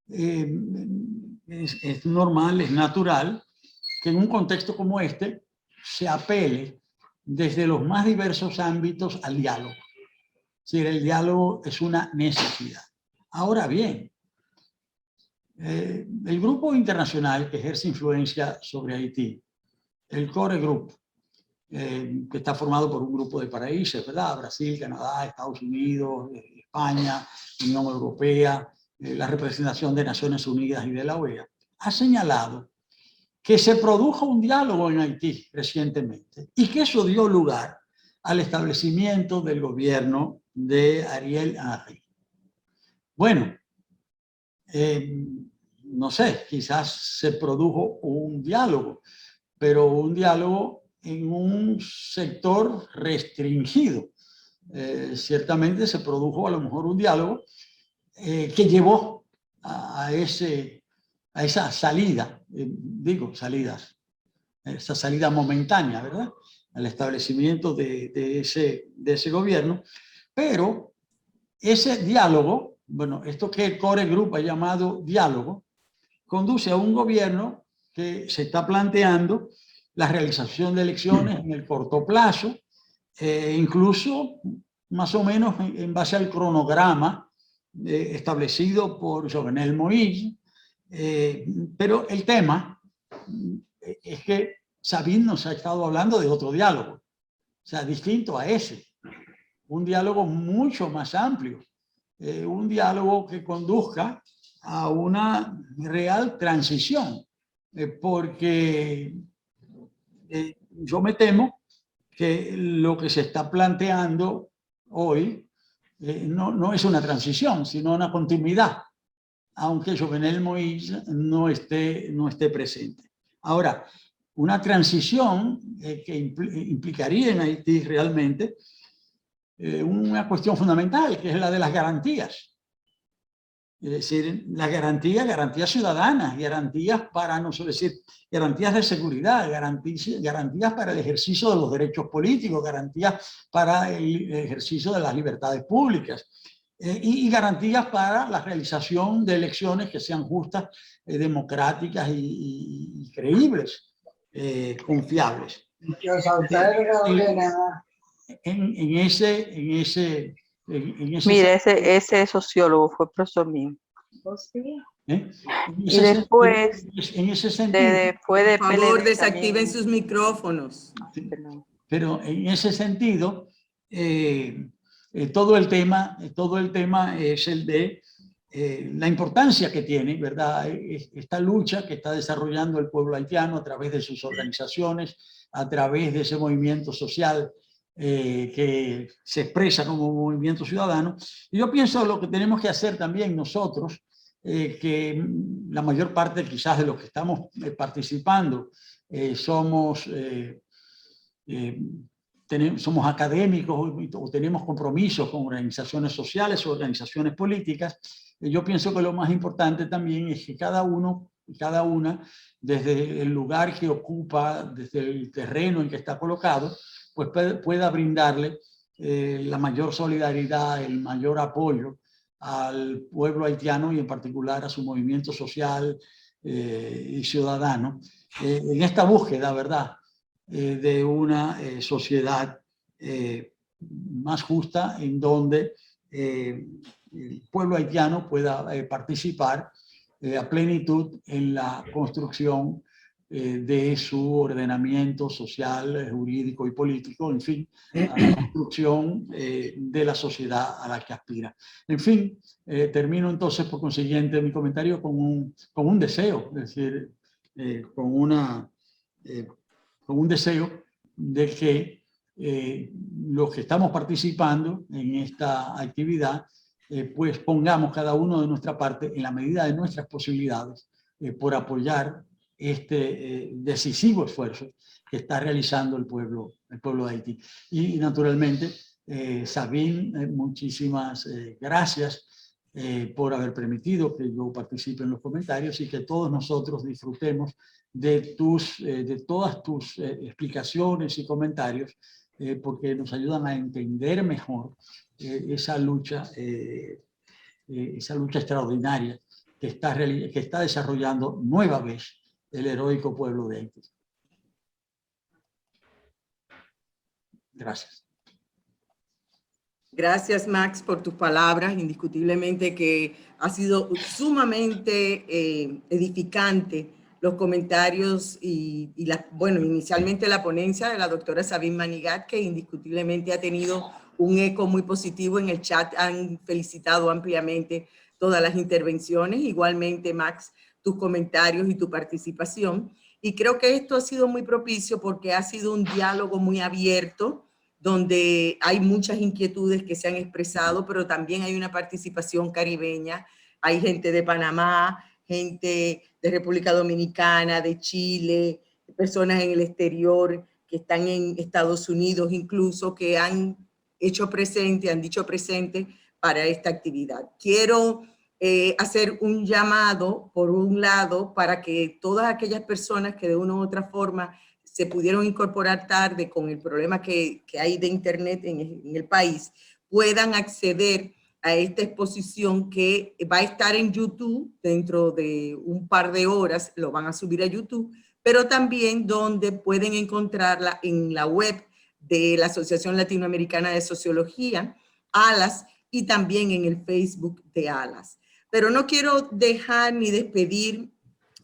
es normal, es natural que en un contexto como este se apele desde los más diversos ámbitos al diálogo. Es decir, el diálogo es una necesidad. Ahora bien, el grupo internacional que ejerce influencia sobre Haití, el Core Group, que está formado por un grupo de países, ¿verdad? Brasil, Canadá, Estados Unidos, España, Unión Europea, la representación de Naciones Unidas y de la OEA, ha señalado que se produjo un diálogo en Haití recientemente y que eso dio lugar al establecimiento del gobierno de Ariel Henry. Bueno, no sé, quizás se produjo un diálogo, pero un diálogo en un sector restringido. Ciertamente se produjo a lo mejor un diálogo que llevó a esa salida, esa salida momentánea, ¿verdad?, al establecimiento de ese gobierno, pero ese diálogo, bueno, esto que el Core Group ha llamado diálogo, conduce a un gobierno que se está planteando la realización de elecciones en el corto plazo, incluso más o menos en base al cronograma establecido por Jovenel Moïse. Pero el tema es que Sabine nos ha estado hablando de otro diálogo, o sea, distinto a ese, un diálogo mucho más amplio, un diálogo que conduzca a una real transición, porque yo me temo que lo que se está planteando hoy no es una transición, sino una continuidad, aunque Jovenel Moïse no esté presente. Ahora, una transición que implicaría en Haití realmente una cuestión fundamental, que es la de las garantías. Es decir, las garantías ciudadanas, garantías para, no sé decir, garantías de seguridad, garantías para el ejercicio de los derechos políticos, garantías para el ejercicio de las libertades públicas y garantías para la realización de elecciones que sean justas, democráticas y creíbles, confiables. Mire, ese sociólogo fue profesor mío. Y después, en ese sentido, después de por favor, PLD desactiven también. sus micrófonos. Pero en ese sentido, todo el tema es el de la importancia que tiene, ¿verdad?, esta lucha que está desarrollando el pueblo haitiano a través de sus organizaciones, a través de ese movimiento social que se expresa como movimiento ciudadano. Y yo pienso lo que tenemos que hacer también nosotros, que la mayor parte quizás de los que estamos participando somos académicos o tenemos compromisos con organizaciones sociales o organizaciones políticas. Yo pienso que lo más importante también es que cada uno y cada una, desde el lugar que ocupa, desde el terreno en que está colocado, pues pueda brindarle la mayor solidaridad, el mayor apoyo al pueblo haitiano y en particular a su movimiento social y ciudadano en esta búsqueda, ¿verdad?, de una sociedad más justa en donde el pueblo haitiano pueda participar a plenitud en la construcción de su ordenamiento social, jurídico y político, en fin, a la construcción de la sociedad a la que aspira. En fin, termino entonces por consiguiente mi comentario con un deseo, es decir, con un deseo de que los que estamos participando en esta actividad, pues pongamos cada uno de nuestra parte en la medida de nuestras posibilidades por apoyar este decisivo esfuerzo que está realizando el pueblo de Haití. Y naturalmente, Sabine, muchísimas gracias por haber permitido que yo participe en los comentarios y que todos nosotros disfrutemos de todas tus explicaciones y comentarios, porque nos ayudan a entender mejor esa lucha extraordinaria que está desarrollando nueva vez el heroico pueblo de Haití. Gracias. Gracias, Max, por tus palabras. Indiscutiblemente que ha sido sumamente edificante los comentarios bueno, inicialmente la ponencia de la doctora Sabine Manigat, que indiscutiblemente ha tenido un eco muy positivo en el chat. Han felicitado ampliamente todas las intervenciones. Igualmente, Max, tus comentarios y tu participación. Y creo que esto ha sido muy propicio porque ha sido un diálogo muy abierto, donde hay muchas inquietudes que se han expresado, pero también hay una participación caribeña. Hay gente de Panamá, gente de República Dominicana, de Chile, personas en el exterior que están en Estados Unidos incluso, que han dicho presente para esta actividad. Quiero hacer un llamado, por un lado, para que todas aquellas personas que de una u otra forma se pudieron incorporar tarde con el problema que hay de internet en el país, puedan acceder a esta exposición que va a estar en YouTube dentro de un par de horas, lo van a subir a YouTube, pero también donde pueden encontrarla en la web de la Asociación Latinoamericana de Sociología, ALAS, y también en el Facebook de ALAS. Pero no quiero dejar ni despedir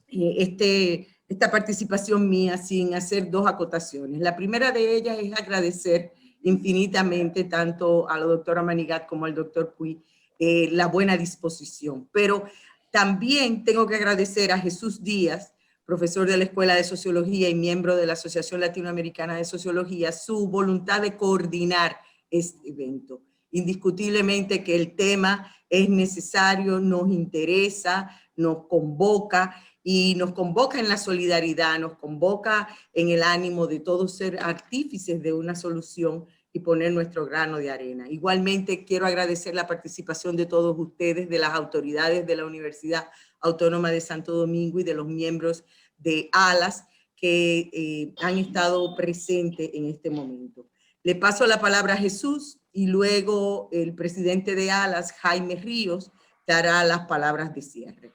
esta participación mía sin hacer dos acotaciones. La primera de ellas es agradecer infinitamente tanto a la doctora Manigat como al doctor Puy la buena disposición, pero también tengo que agradecer a Jesús Díaz, profesor de la Escuela de Sociología y miembro de la Asociación Latinoamericana de Sociología, su voluntad de coordinar este evento. Indiscutiblemente que el tema es necesario, nos interesa, nos convoca, y nos convoca en la solidaridad, nos convoca en el ánimo de todos ser artífices de una solución y poner nuestro grano de arena. Igualmente quiero agradecer la participación de todos ustedes, de las autoridades de la Universidad Autónoma de Santo Domingo y de los miembros de ALAS que han estado presentes en este momento. Le paso la palabra a Jesús y luego el presidente de ALAS, Jaime Ríos, dará las palabras de cierre.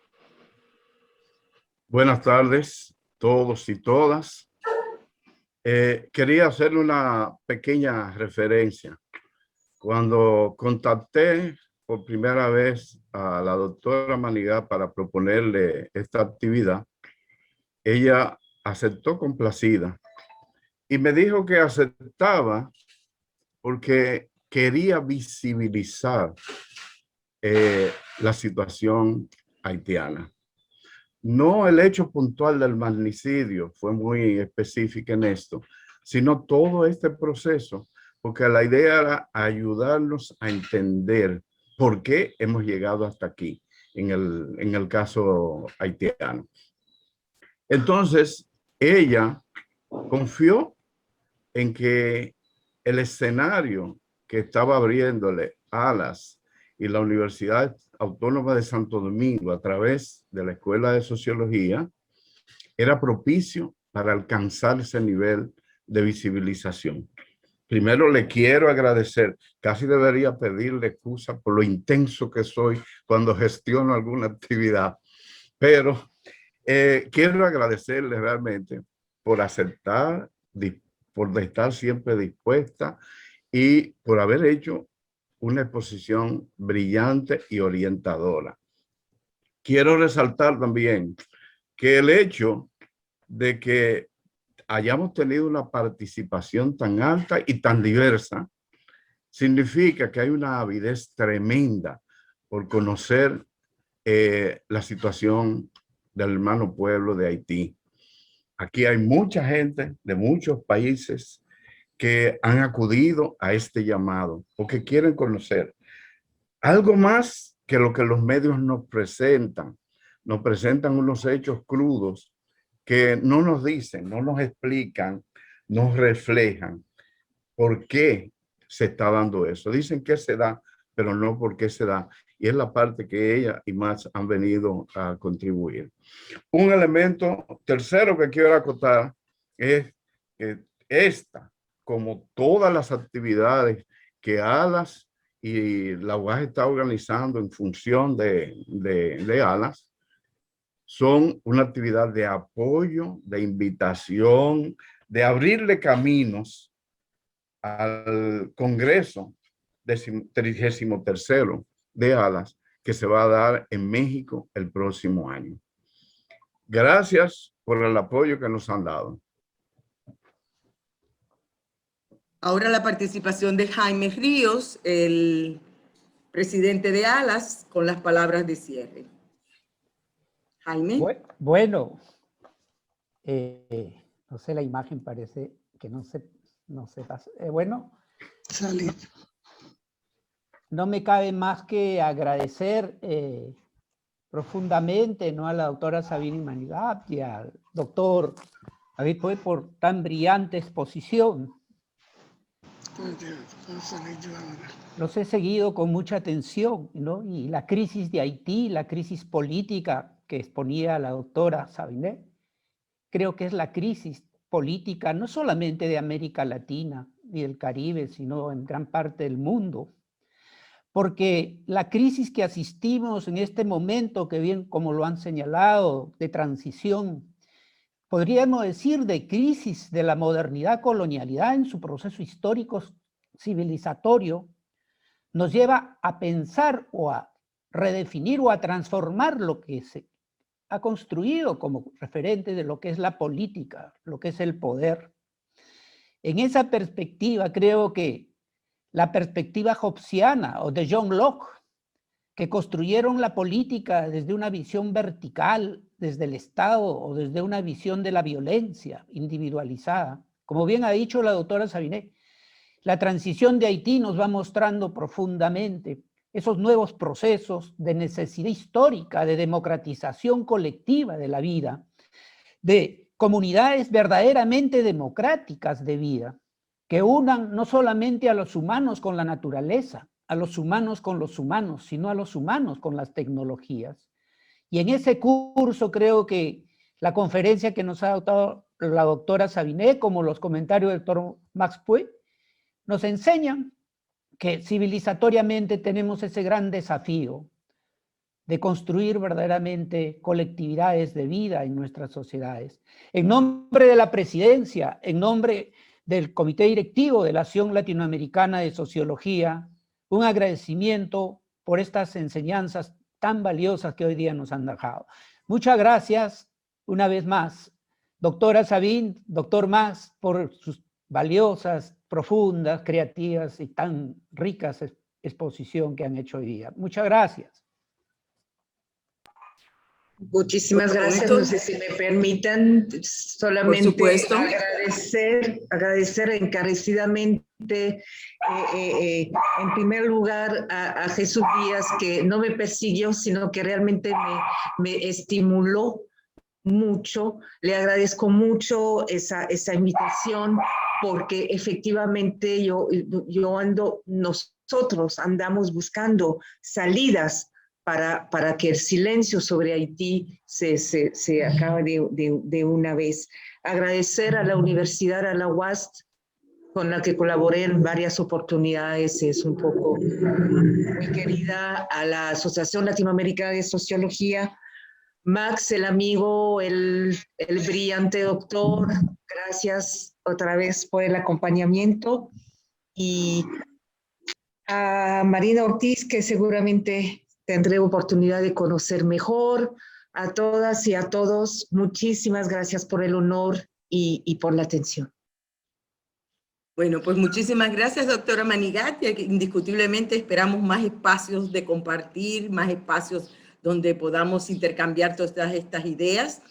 Buenas tardes, todos y todas. Quería hacerle una pequeña referencia. Cuando contacté por primera vez a la doctora Manigat para proponerle esta actividad, ella aceptó complacida y me dijo que aceptaba porque quería visibilizar la situación haitiana. No el hecho puntual del magnicidio, fue muy específica en esto, sino todo este proceso, porque la idea era ayudarnos a entender por qué hemos llegado hasta aquí, en el caso haitiano. Entonces, ella confió en que el escenario que estaba abriéndole ALAS y la Universidad Autónoma de Santo Domingo a través de la Escuela de Sociología era propicio para alcanzar ese nivel de visibilización. Primero le quiero agradecer, casi debería pedirle excusa por lo intenso que soy cuando gestiono alguna actividad, pero quiero agradecerle realmente por aceptar, por estar siempre dispuesta y por haber hecho una exposición brillante y orientadora. Quiero resaltar también que el hecho de que hayamos tenido una participación tan alta y tan diversa significa que hay una avidez tremenda por conocer la situación del hermano pueblo de Haití. Aquí hay mucha gente de muchos países que han acudido a este llamado porque quieren conocer algo más que lo que los medios nos presentan unos hechos crudos que no nos dicen, no nos explican, nos reflejan por qué se está dando eso. Dicen que se da, pero no por qué se da. Y es la parte que ella y más han venido a contribuir. Un elemento tercero que quiero acotar es que esta, como todas las actividades que ALAS y la UAS está organizando en función de ALAS, son una actividad de apoyo, de invitación, de abrirle caminos al Congreso 33º de ALAS que se va a dar en México el próximo año. Gracias por el apoyo que nos han dado. Ahora la participación de Jaime Ríos, el presidente de ALAS, con las palabras de cierre. Jaime. Bueno, no sé, la imagen parece que no se pasa. Bueno, Salir. No me cabe más que agradecer profundamente, ¿no?, a la doctora Sabine Manigat y al doctor David Puy por tan brillante exposición. Los he seguido con mucha atención, ¿no? Y la crisis de Haití, la crisis política que exponía la doctora Sabine, creo que es la crisis política no solamente de América Latina y del Caribe, sino en gran parte del mundo. porque la crisis que asistimos en este momento, que bien como lo han señalado, de transición, podríamos decir de crisis de la modernidad-colonialidad en su proceso histórico civilizatorio, nos lleva a pensar o a redefinir o a transformar lo que se ha construido como referente de lo que es la política, lo que es el poder. En esa perspectiva creo que la perspectiva hobbesiana o de John Locke, que construyeron la política desde una visión vertical, desde el Estado o desde una visión de la violencia individualizada. Como bien ha dicho la doctora Sabinet, la transición de Haití nos va mostrando profundamente esos nuevos procesos de necesidad histórica, de democratización colectiva de la vida, de comunidades verdaderamente democráticas de vida, que unan no solamente a los humanos con la naturaleza, a los humanos con los humanos, sino a los humanos con las tecnologías. Y en ese curso creo que la conferencia que nos ha dado la doctora Sabinet, como los comentarios del doctor Max Puig, nos enseñan que civilizatoriamente tenemos ese gran desafío de construir verdaderamente colectividades de vida en nuestras sociedades. En nombre de la presidencia, en nombre del Comité Directivo de la Asociación Latinoamericana de Sociología, un agradecimiento por estas enseñanzas tan valiosas que hoy día nos han dejado. Muchas gracias una vez más, doctora Sabin, doctor Mas, por sus valiosas, profundas, creativas y tan ricas exposición que han hecho hoy día. Muchas gracias. Muchísimas gracias. No sé si me permitan solamente agradecer encarecidamente, en primer lugar, a Jesús Díaz, que no me persiguió, sino que realmente me estimuló mucho. Le agradezco mucho esa invitación, porque efectivamente nosotros andamos buscando salidas para que el silencio sobre Haití se acabe de una vez. Agradecer a la Universidad, a la UAST, con la que colaboré en varias oportunidades, es un poco muy querida, a la Asociación Latinoamericana de Sociología, Max, el amigo, el brillante doctor, gracias otra vez por el acompañamiento, y a Marina Ortiz, que seguramente tendré oportunidad de conocer mejor. A todas y a todos, muchísimas gracias por el honor y por la atención. Bueno, pues muchísimas gracias, doctora Manigatti. Indiscutiblemente esperamos más espacios de compartir, más espacios donde podamos intercambiar todas estas ideas.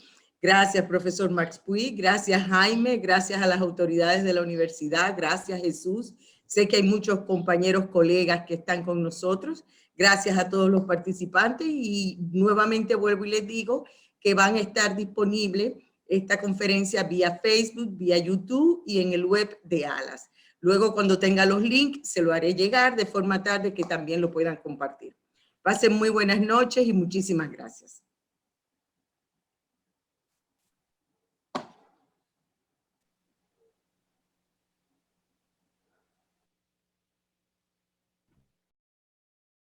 Gracias, profesor Max Puig. Gracias, Jaime. Gracias a las autoridades de la universidad. Gracias, Jesús. Sé que hay muchos compañeros, colegas que están con nosotros. Gracias a todos los participantes y nuevamente vuelvo y les digo que van a estar disponibles esta conferencia vía Facebook, vía YouTube y en el web de ALAS. Luego, cuando tenga los links, se lo haré llegar de forma tal de que también lo puedan compartir. Pasen muy buenas noches y muchísimas gracias.